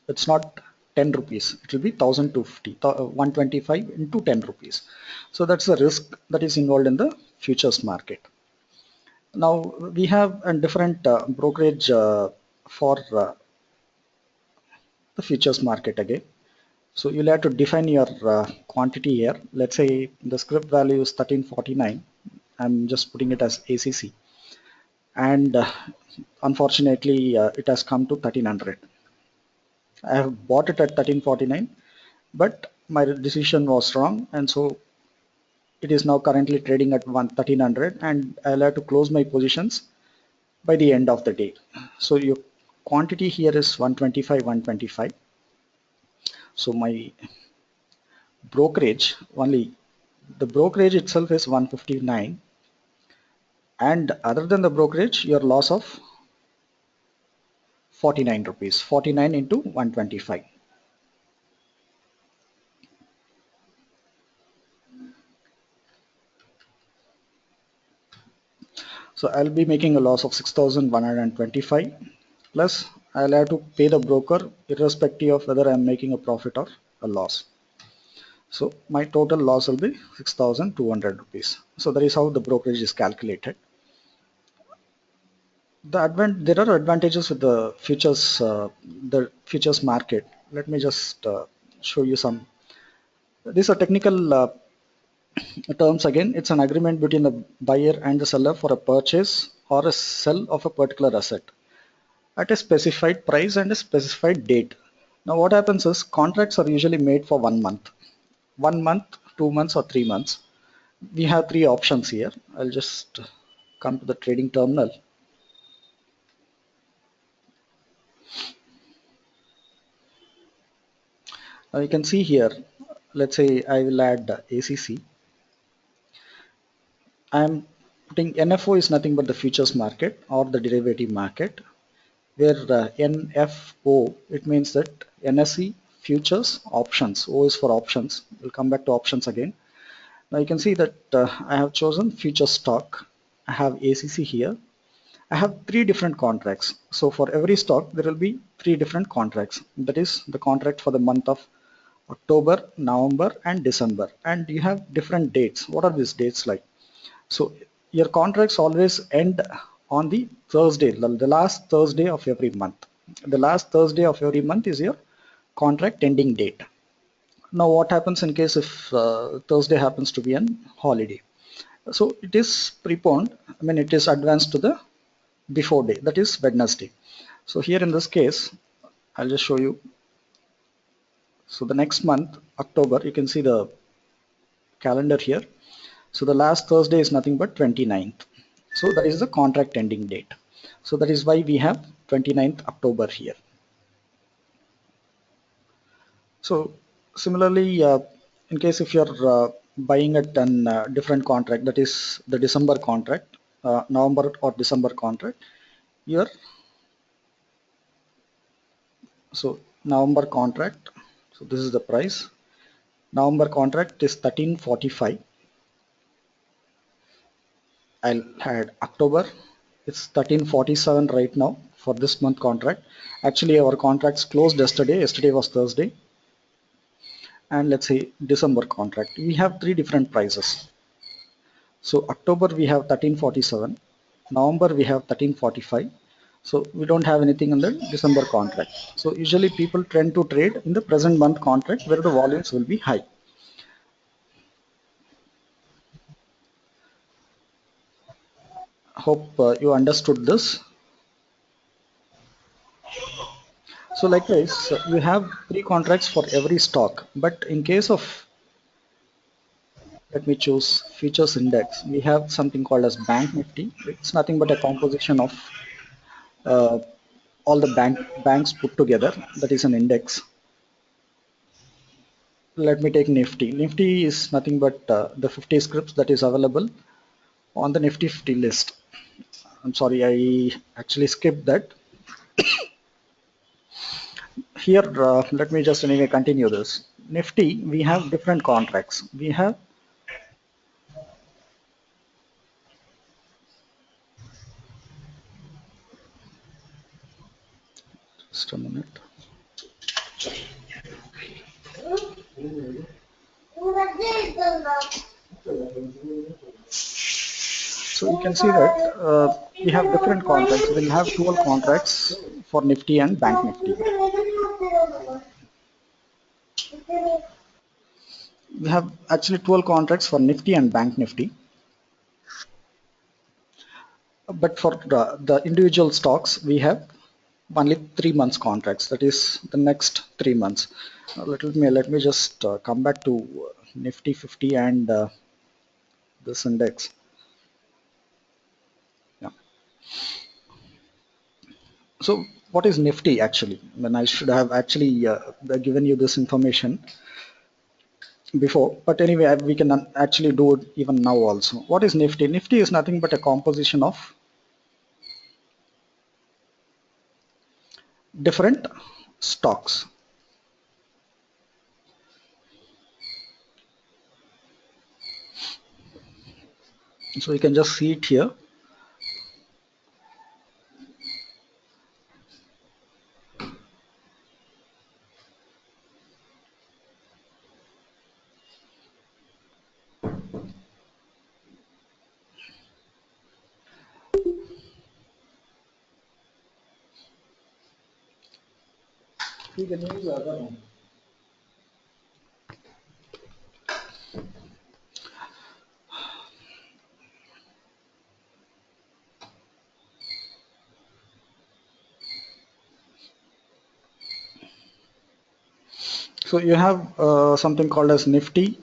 It's not 10 rupees, it will be 1250, 125 into 10 rupees. So that's the risk that is involved in the futures market. Now we have a different brokerage for the futures market again. So you'll have to define your quantity here. Let's say the script value is 1349. I'm just putting it as ACC. And unfortunately, it has come to 1300. I have bought it at 1349, but my decision was wrong. And so it is now currently trading at 1300 and I'll have to close my positions by the end of the day. So your quantity here is 125, 125. So my brokerage only, the brokerage itself is 159, and other than the brokerage your loss of 49 rupees, 49 into 125. So I'll be making a loss of 6,125 plus I'll have to pay the broker irrespective of whether I'm making a profit or a loss. So my total loss will be 6,200 rupees. So that is how the brokerage is calculated. There are advantages with the futures market. Let me just show you some. These are technical terms again. It's an agreement between the buyer and the seller for a purchase or a sell of a particular asset at a specified price and a specified date. Now what happens is contracts are usually made for 1 month. 1 month, 2 months or 3 months. We have three options here. I'll just come to the trading terminal. Now you can see here, let's say I will add ACC. I'm putting NFO is nothing but the futures market or the derivative market, where NFO, it means that NSE futures options. O is for options. We'll come back to options again. Now you can see that I have chosen future stock. I have ACC here. I have three different contracts. So for every stock, there will be three different contracts. That is the contract for the month of October, November, and December. And you have different dates. What are these dates like? So your contracts always end on the Thursday, the last Thursday of every month. The last Thursday of every month is your contract ending date. Now what happens in case if Thursday happens to be an holiday? So it is preponed, it is advanced to the before day, that is Wednesday. So here in this case, I'll just show you. So the next month, October, you can see the calendar here. So the last Thursday is nothing but 29th. So that is the contract ending date. So that is why we have 29th October here. So similarly, in case if you're buying at an different contract, that is the December contract, November or December contract, here, so November contract, so this is the price. November contract is 1345. I'll add October. It's 1347 right now for this month contract. Actually, our contracts closed yesterday. Yesterday was Thursday. And let's say December contract. We have three different prices. So October we have 1347. November we have 1345. So we don't have anything in the December contract. So usually people tend to trade in the present month contract where the volumes will be high. Hope you understood this. So likewise, you have three contracts for every stock. But in case of, let me choose futures index, we have something called as Bank Nifty. It's nothing but a composition of uh, all the banks put together. That is an index. Let me take Nifty. Nifty is nothing but the 50 scripts that is available on the Nifty 50 list. I'm sorry, I actually skipped that. Here, let me just anyway continue this. Nifty, we have different contracts. We have, just a minute. So you can see that we have different contracts. We'll have 12 contracts for Nifty and Bank Nifty. We have actually 12 contracts for Nifty and Bank Nifty. But for the individual stocks, we have only 3 months contracts. That is the next 3 months. Let me just come back to Nifty 50 and this index. Yeah. So what is Nifty actually? When I should have actually given you this information before, but anyway, we can actually do it even now also. What is Nifty? Nifty is nothing but a composition of different stocks. So you can just see it here. You can use the other one. So you have something called as Nifty.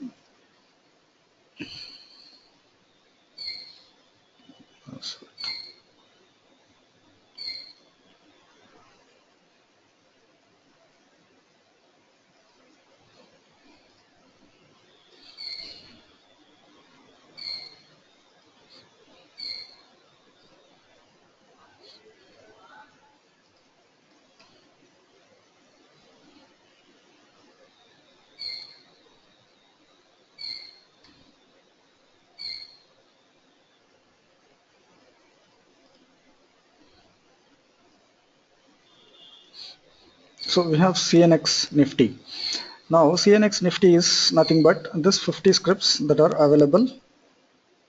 So we have CNX Nifty. Now CNX Nifty is nothing but this 50 scripts that are available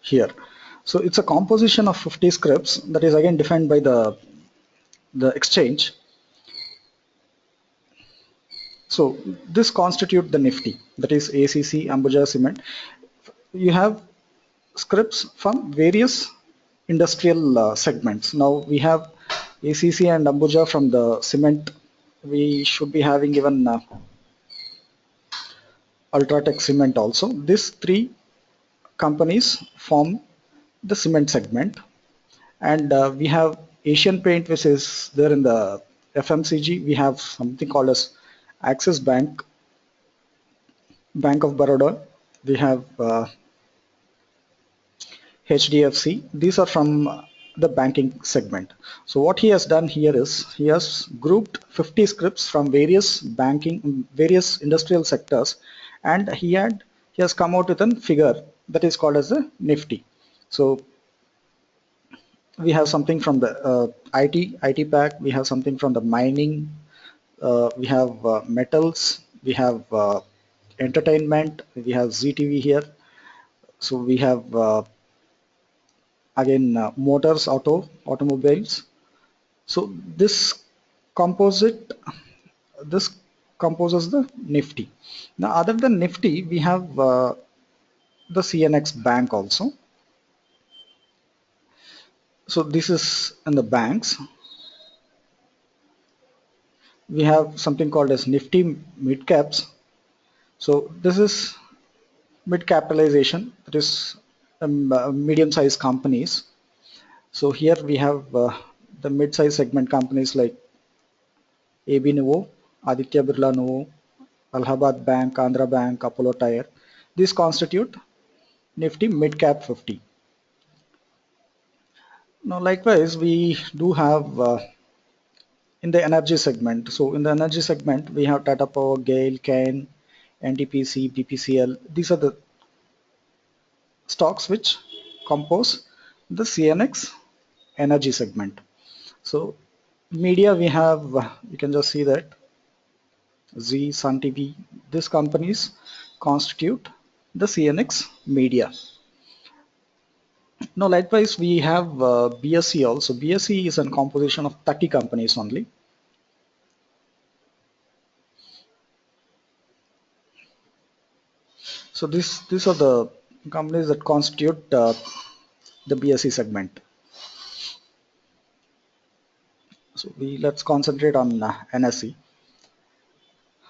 here. So it's a composition of 50 scripts that is again defined by the exchange. So this constitute the Nifty, that is ACC, Ambuja Cement. You have scripts from various industrial segments. Now we have ACC and Ambuja from the cement we should be having even Ultratech Cement also. These three companies form the cement segment, and we have Asian Paint, which is there in the FMCG. We have something called as Axis Bank, Bank of Baroda. We have HDFC. These are from the banking segment. So what he has done here is he has grouped 50 scripts from various industrial sectors, and he has come out with a figure that is called as the Nifty. So we have something from the IT pack. We have something from the mining. We have metals. We have entertainment. We have ZTV here. So we have again motors, automobiles. So composite this composes the Nifty. Now, other than Nifty, we have the CNX Bank also. So this is in the banks. We have something called as Nifty mid caps. So this is mid capitalization, that is medium sized companies. So here we have the mid sized segment companies like AB Nuvo, Aditya Birla Nuvo, Allahabad Bank, Andhra Bank, Apollo Tyre. These constitute Nifty mid cap 50. Now likewise we do have in the energy segment. So in the energy segment we have Tata Power, GAIL, CAN, NTPC, BPCL. These are the stocks which compose the CNX energy segment. So media we have, you can just see that Z, Sun TV, these companies constitute the CNX media. Now likewise we have BSE also. BSE is a composition of 30 companies only. So these are the companies that constitute the BSE segment. So let's concentrate on NSE.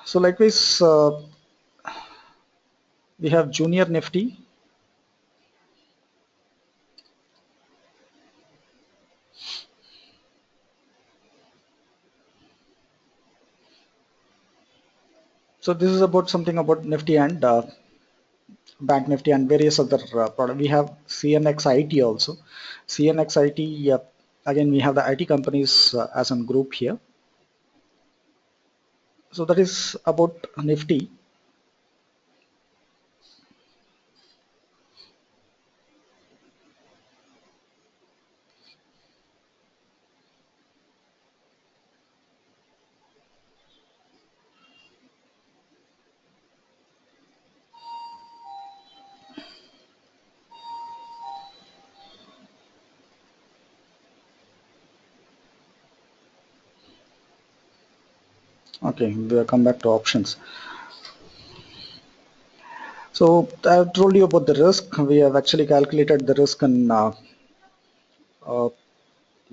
So likewise we have Junior Nifty. So this is about something about Nifty and Bank Nifty and various other products. We have CNX IT also. CNX IT, again we have the IT companies as a group here. So that is about Nifty. Okay, we'll come back to options. So I've told you about the risk. We have actually calculated the risk in uh, your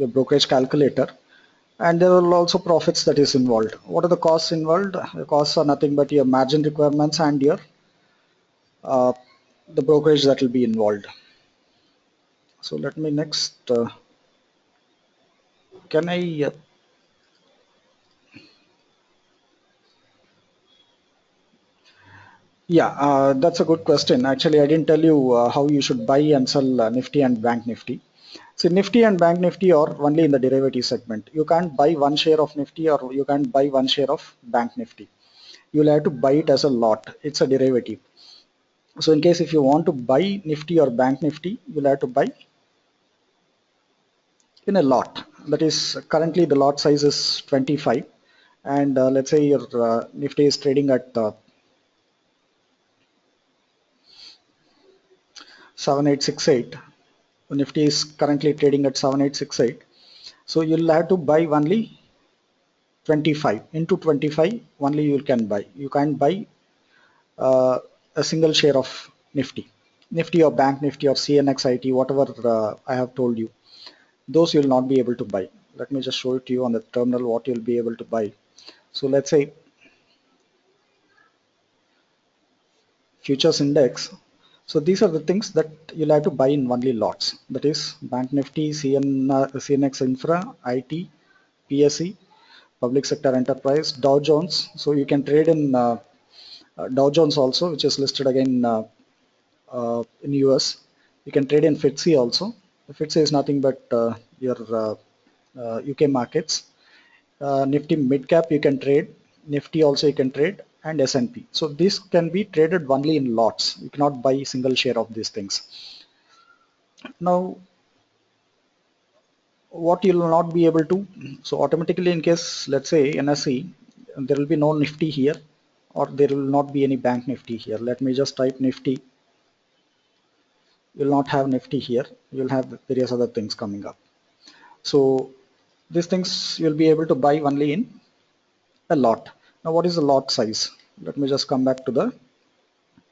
brokerage calculator, and there are also profits that is involved. What are the costs involved? The costs are nothing but your margin requirements and your uh, the brokerage that will be involved. So let me next. Can I? Yeah, that's a good question. Actually, I didn't tell you how you should buy and sell Nifty and Bank Nifty. So Nifty and Bank Nifty are only in the derivative segment. You can't buy one share of Nifty or you can't buy one share of Bank Nifty. You'll have to buy it as a lot. It's a derivative. So in case if you want to buy Nifty or Bank Nifty, you'll have to buy in a lot. That is currently the lot size is 25, and let's say your Nifty is trading at 7868. Nifty is currently trading at 7868. So you'll have to buy only 25 into 25 only you can buy. You can't buy a single share of Nifty or Bank Nifty or CNXIT, whatever I have told you. Those you'll not be able to buy. Let me just show it to you on the terminal what you'll be able to buy. So let's say futures index. So these are the things that you'll have to buy in only lots. That is Bank Nifty, CNX Infra, IT, PSE, Public Sector Enterprise, Dow Jones. So you can trade in Dow Jones also, which is listed again in US. You can trade in FTSE also. The FTSE is nothing but your UK markets. Nifty mid cap you can trade, Nifty also you can trade, and S&P. So this can be traded only in lots. You cannot buy single share of these things. Now, what you will not be able to, so automatically in case let's say NSE, there will be no Nifty here, or there will not be any bank Nifty here. Let me just type Nifty. You will not have Nifty here. You will have various other things coming up. So these things you'll be able to buy only in a lot. Now, what is the lot size? Let me just come back to the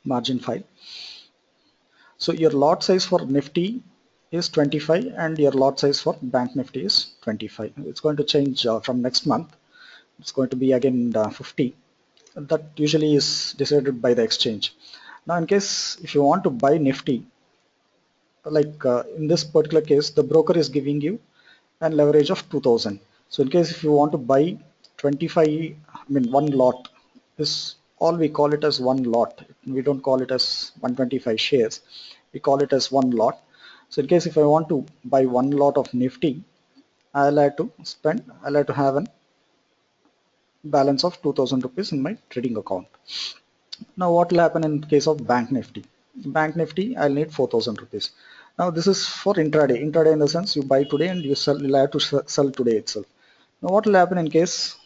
margin file. So your lot size for Nifty is 25 and your lot size for Bank Nifty is 25. It's going to change from next month. It's going to be again 50. That usually is decided by the exchange. Now in case if you want to buy Nifty, like in this particular case, the broker is giving you an leverage of 2000. So in case if you want to buy 25, I mean one lot, this all we call it as one lot. We don't call it as 125 shares. We call it as one lot. So in case if I want to buy one lot of Nifty, I'll have to have a balance of 2000 rupees in my trading account. Now what will happen in case of Bank Nifty? Bank Nifty, I'll need 4000 rupees. Now this is for intraday. Intraday in the sense you buy today and you'll have to sell today itself. Now what will happen in case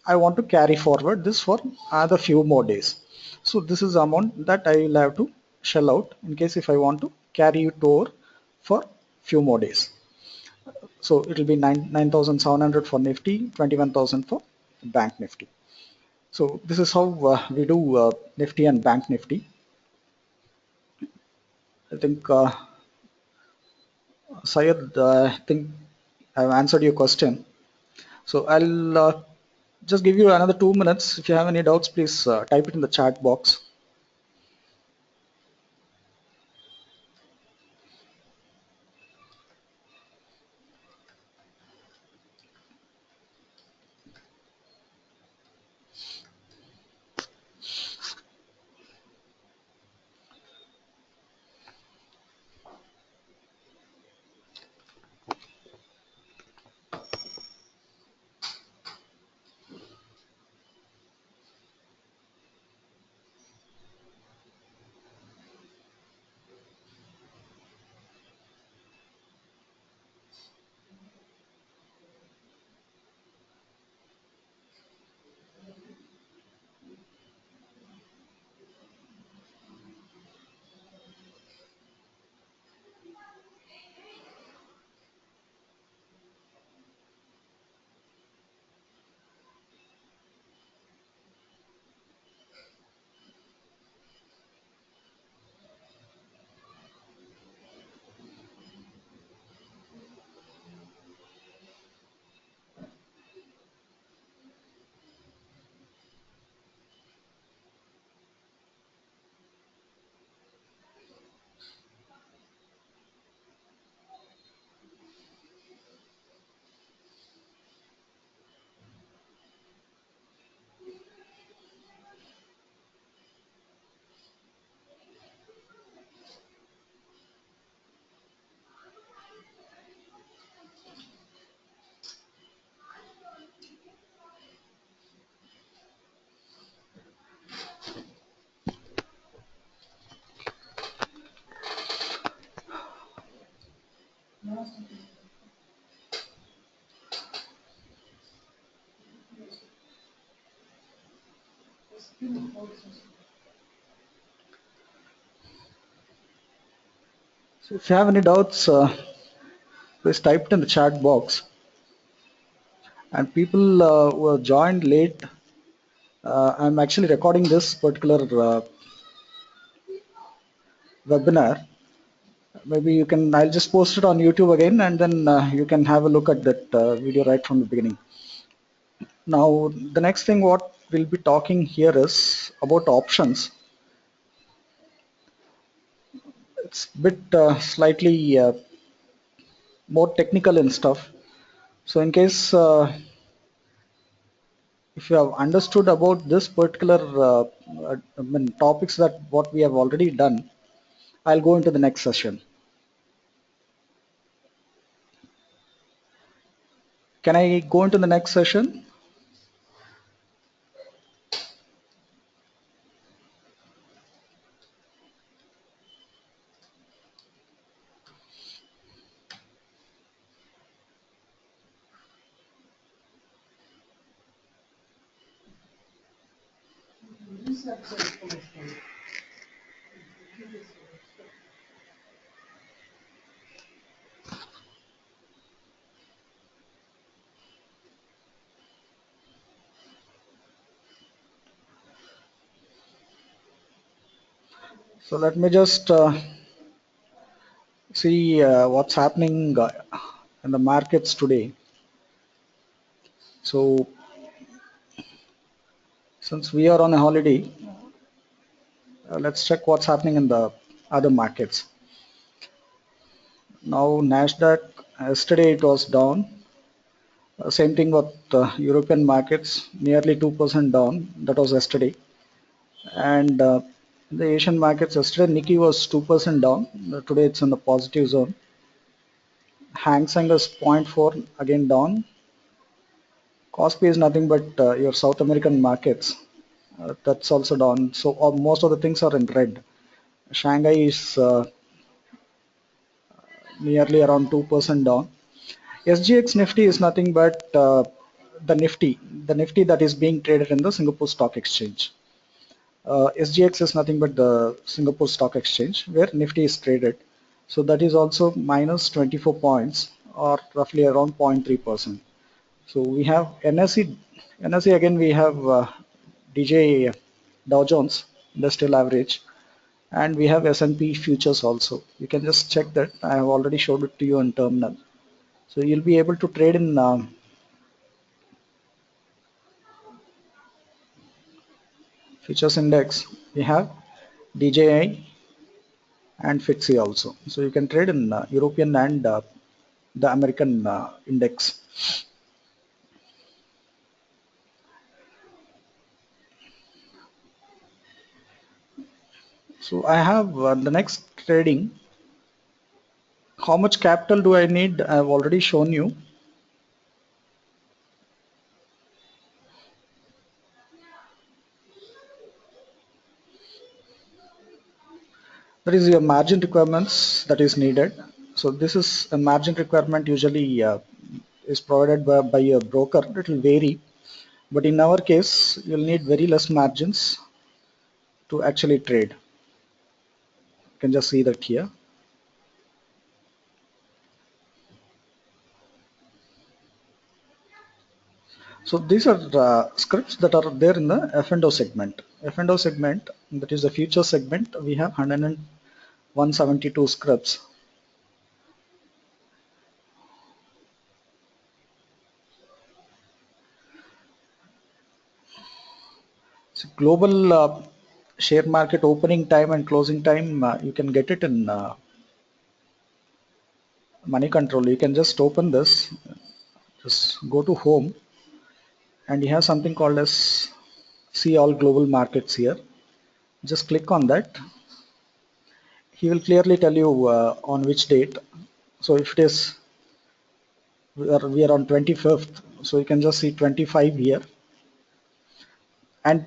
I want to carry forward this for other few more days? So this is the amount that I will have to shell out in case if I want to carry it over for few more days. So it will be 9,700 for Nifty, 21,000 for Bank Nifty. So this is how we do Nifty and Bank Nifty. I think Syed, I think I've answered your question. So I'll just give you another 2 minutes. If you have any doubts, please type it in the chat box. So if you have any doubts, please type it in the chat box. And people who have joined late, I'm actually recording this particular webinar. Maybe you can, I'll just post it on YouTube again and then you can have a look at that video right from the beginning. Now, the next thing what we'll be talking here is about options. It's a bit slightly more technical and stuff. So, in case if you have understood about this particular I mean, topics that what we have already done, I'll go into the next session. Can I go into the next session? So let me just see what's happening in the markets today. So since we are on a holiday, let's check what's happening in the other markets. Now Nasdaq, yesterday it was down. Same thing with European markets, nearly 2% down. That was yesterday. And the Asian markets, yesterday Nikkei was 2% down. Today it's in the positive zone. Hang Seng is zero point 0.4 again down. Kospi is nothing but your South American markets. That's also down. So most of the things are in red. Shanghai is nearly around 2% down. SGX Nifty is nothing but the Nifty that is being traded in the Singapore Stock Exchange. SGX is nothing but the Singapore Stock Exchange where Nifty is traded. So that is also minus 24 points or roughly around 0.3%. So we have NSE again we have DJ Dow Jones Industrial Average, and we have S&P futures also. You can just check that. I have already showed it to you in terminal. So you'll be able to trade in futures index. We have DJI and FTSE also. So you can trade in European and the American index. So I have the next trading. How much capital do I need? I have already shown you. There is your margin requirements that is needed. So this is a margin requirement usually is provided by a broker. It will vary, but in our case, you'll need very less margins to actually trade. You can just see that here. So these are scripts that are there in the F&O segment. F&O segment, that is the future segment, we have 172 scripts. So global share market opening time and closing time, you can get it in money control. You can just open this, just go to home, and you have something called as see all global markets here. Just click on that. He will clearly tell you on which date. So if it is we are on 25th, so you can just see 25 here, and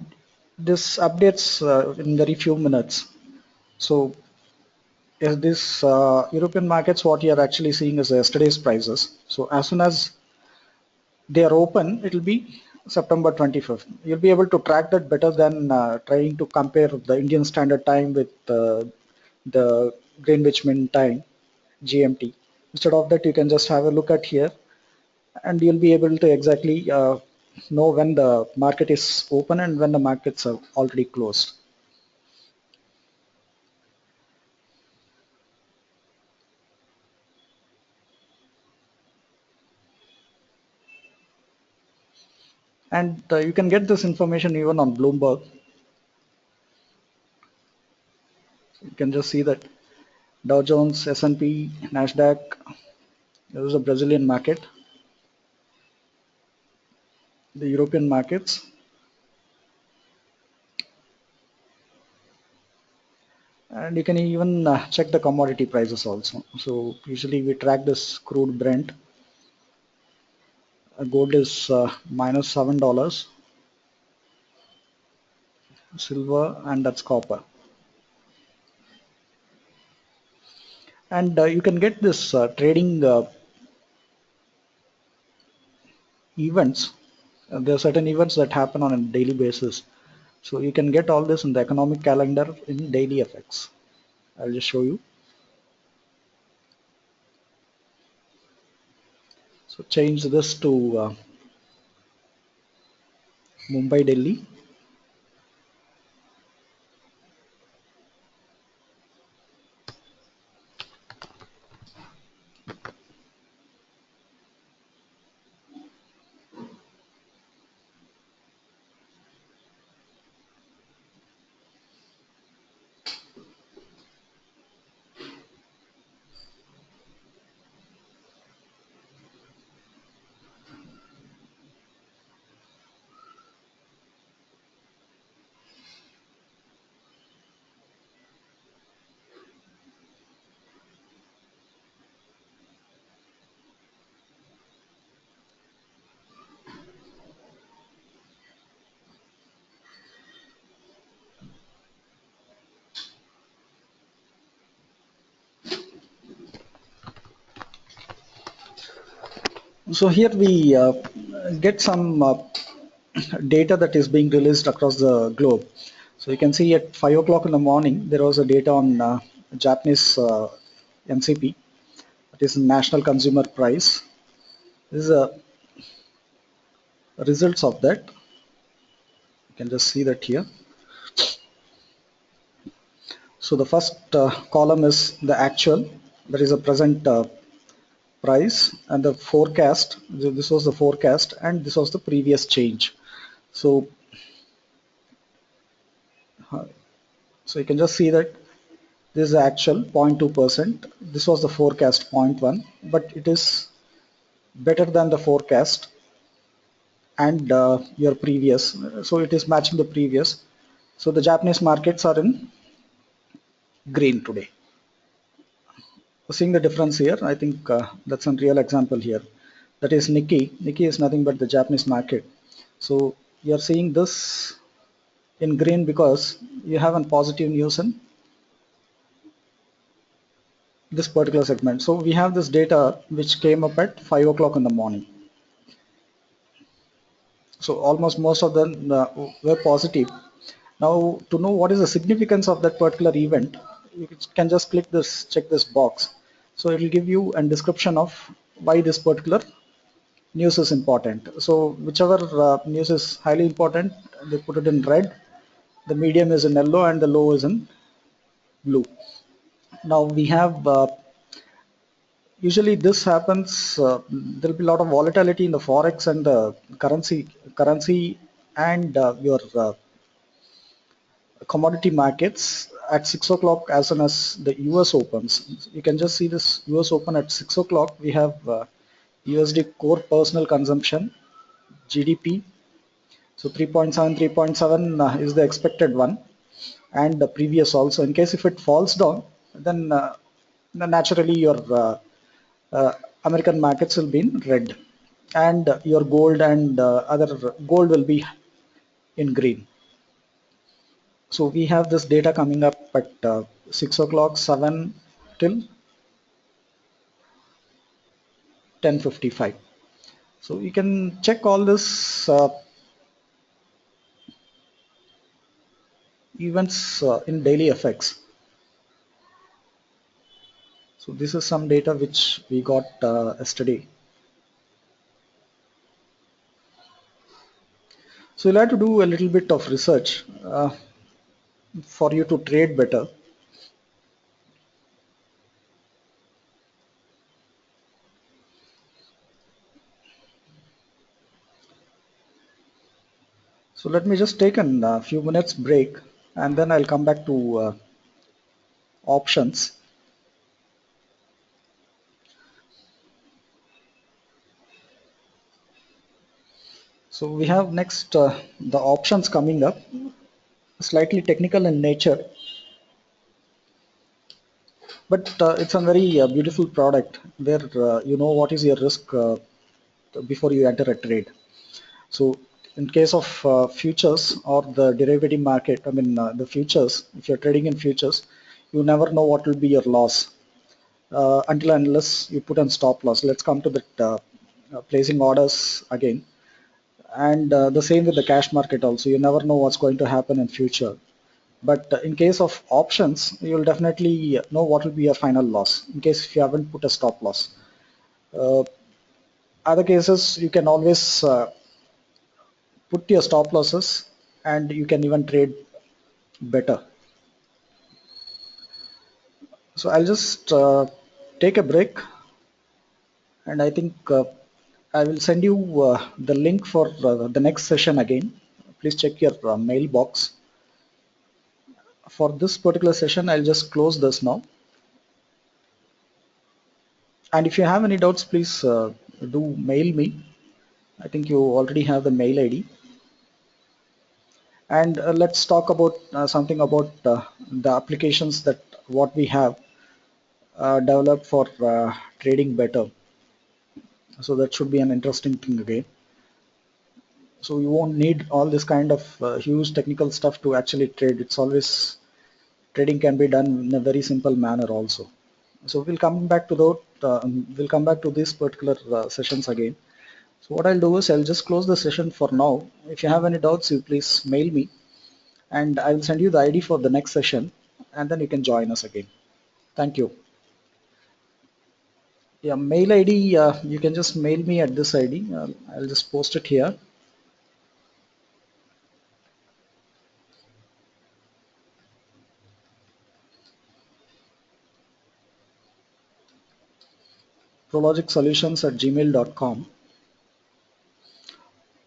this updates in very few minutes. So is this European markets, what you are actually seeing is yesterday's prices. So as soon as they are open, it will be September 25th. You'll be able to track that better than trying to compare the Indian Standard Time with the Greenwich Mean Time, GMT. Instead of that, you can just have a look at here, and you'll be able to exactly know when the market is open and when the markets are already closed. And you can get this information even on Bloomberg. You can just see that Dow Jones, S&P, Nasdaq. This is a Brazilian market, the European markets, and you can even check the commodity prices also. So usually we track this crude Brent. Gold is -$7, silver, and that's copper. And you can get this trading events. There are certain events that happen on a daily basis. So you can get all this in the economic calendar in daily effects. I'll just show you. So change this to Mumbai, Delhi. So here we get some data that is being released across the globe. So you can see at 5 o'clock in the morning, there was a data on Japanese NCP, that is National Consumer Price. This is a results of that. You can just see that here. So the first column is the actual, that is a present price, and the forecast. This was the forecast, and this was the previous change. So, uh, so you can just see that this is the actual 0.2%. This was the forecast 0.1, but it is better than the forecast and your previous. So it is matching the previous. So the Japanese markets are in green today. Seeing the difference here, I think that's a real example here. That is Nikkei. Nikkei is nothing but the Japanese market. So you are seeing this in green because you have a positive news in this particular segment. So we have this data which came up at 5 o'clock in the morning. So almost most of them were positive. Now to know what is the significance of that particular event, you can just click this, check this box. So it will give you a description of why this particular news is important. So whichever news is highly important, they put it in red, the medium is in yellow, and the low is in blue. Now we have usually this happens. There will be a lot of volatility in the forex and the currency, and your commodity markets at 6 o'clock as soon as the US opens. You can just see this US open at 6 o'clock. We have USD core personal consumption, GDP. So 3.7, 3.7 is the expected one, and the previous also. In case if it falls down, then naturally your uh, American markets will be in red, and your gold and other gold will be in green. So we have this data coming up at 6 o'clock, 7 till 10:55. So you can check all this events in daily effects. So this is some data which we got yesterday. So you'll have to do a little bit of research for you to trade better. So let me just take a few minutes break and then I'll come back to options. So we have next the options coming up, slightly technical in nature, but it's a very beautiful product where you know what is your risk before you enter a trade. So in case of futures or the derivative market, I mean the futures, if you're trading in futures, you never know what will be your loss until unless you put on stop loss. Let's come to that placing orders again. And the same with the cash market also. You never know what's going to happen in future. But in case of options, you'll definitely know what will be your final loss in case if you haven't put a stop loss. Uh, Other cases, you can always put your stop losses and you can even trade better. So I'll just take a break and I think I will send you the link for the next session again. Please check your mailbox. For this particular session, I'll just close this now. And if you have any doubts, please do mail me. I think you already have the mail ID. And let's talk about something about the applications that what we have developed for trading better. So that should be an interesting thing again. So you won't need all this kind of huge technical stuff to actually trade. It's always trading can be done in a very simple manner also. So we'll come back to these particular sessions again. So what I'll do is I'll just close the session for now. If you have any doubts, you please mail me and I will send you the ID for the next session and then you can join us again. Thank you. Yeah, mail ID, you can just mail me at this ID. I'll just post it here. prologicsolutions@gmail.com,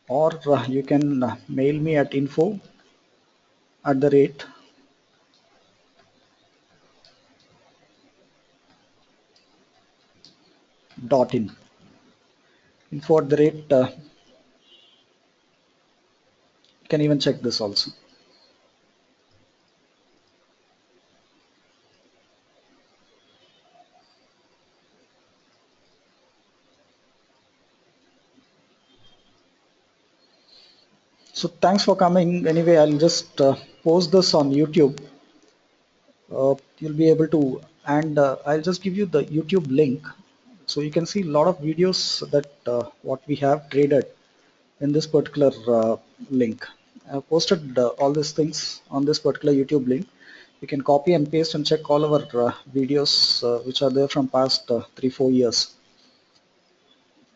or you can mail me at info@the-rate .in. Info@the-rate, you can even check this also. So thanks for coming. Anyway, I'll just post this on YouTube. You'll be able to, and I'll just give you the YouTube link. So you can see a lot of videos that what we have traded in this particular link. I posted all these things on this particular YouTube link. You can copy and paste and check all our videos which are there from past 3-4 years.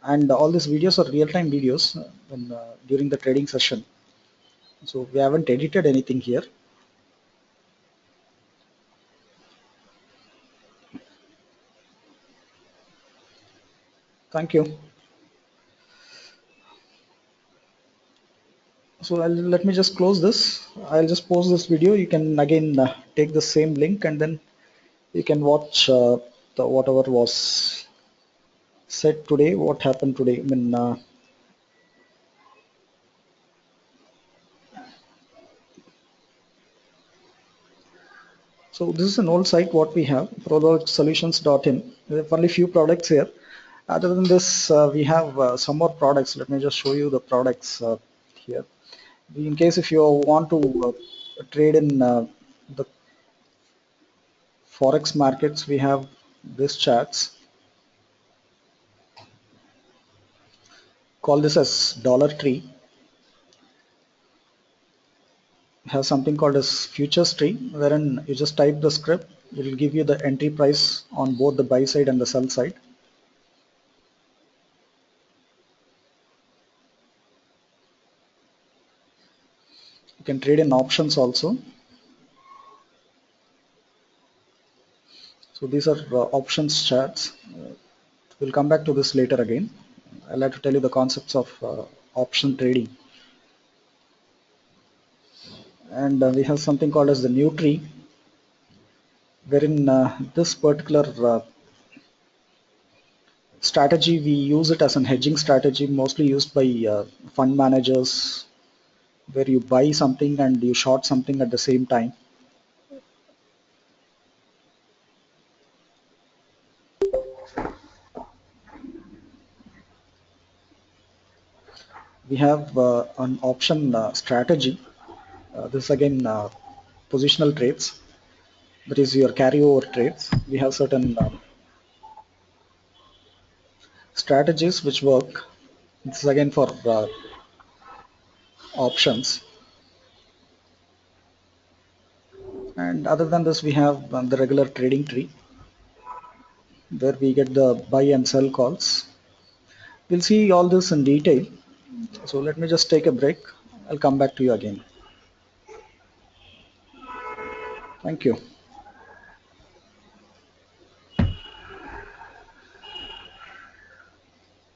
And all these videos are real-time videos during the trading session. So we haven't edited anything here. Thank you. So let me just close this. I'll just post this video. You can again take the same link and then you can watch the whatever was said today, what happened today. I mean, so this is an old site what we have, prologsolutions.in. We have only few products here. Other than this, we have some more products. Let me just show you the products here. In case if you want to trade in the forex markets, we have this charts. Call this as dollar tree. Have something called as futures tree, wherein you just type the script. It will give you the entry price on both the buy side and the sell side. You can trade in options also. So these are options charts. We'll come back to this later again. I'll have to tell you the concepts of option trading. And we have something called as the new tree, wherein this particular strategy, we use it as an hedging strategy, mostly used by fund managers, where you buy something and you short something at the same time. We have an option strategy. This is again positional trades, that is your carryover trades. We have certain strategies which work. This is again for options. And other than this, we have the regular trading tree, where we get the buy and sell calls. We'll see all this in detail. So let me just take a break. I'll come back to you again. Thank you.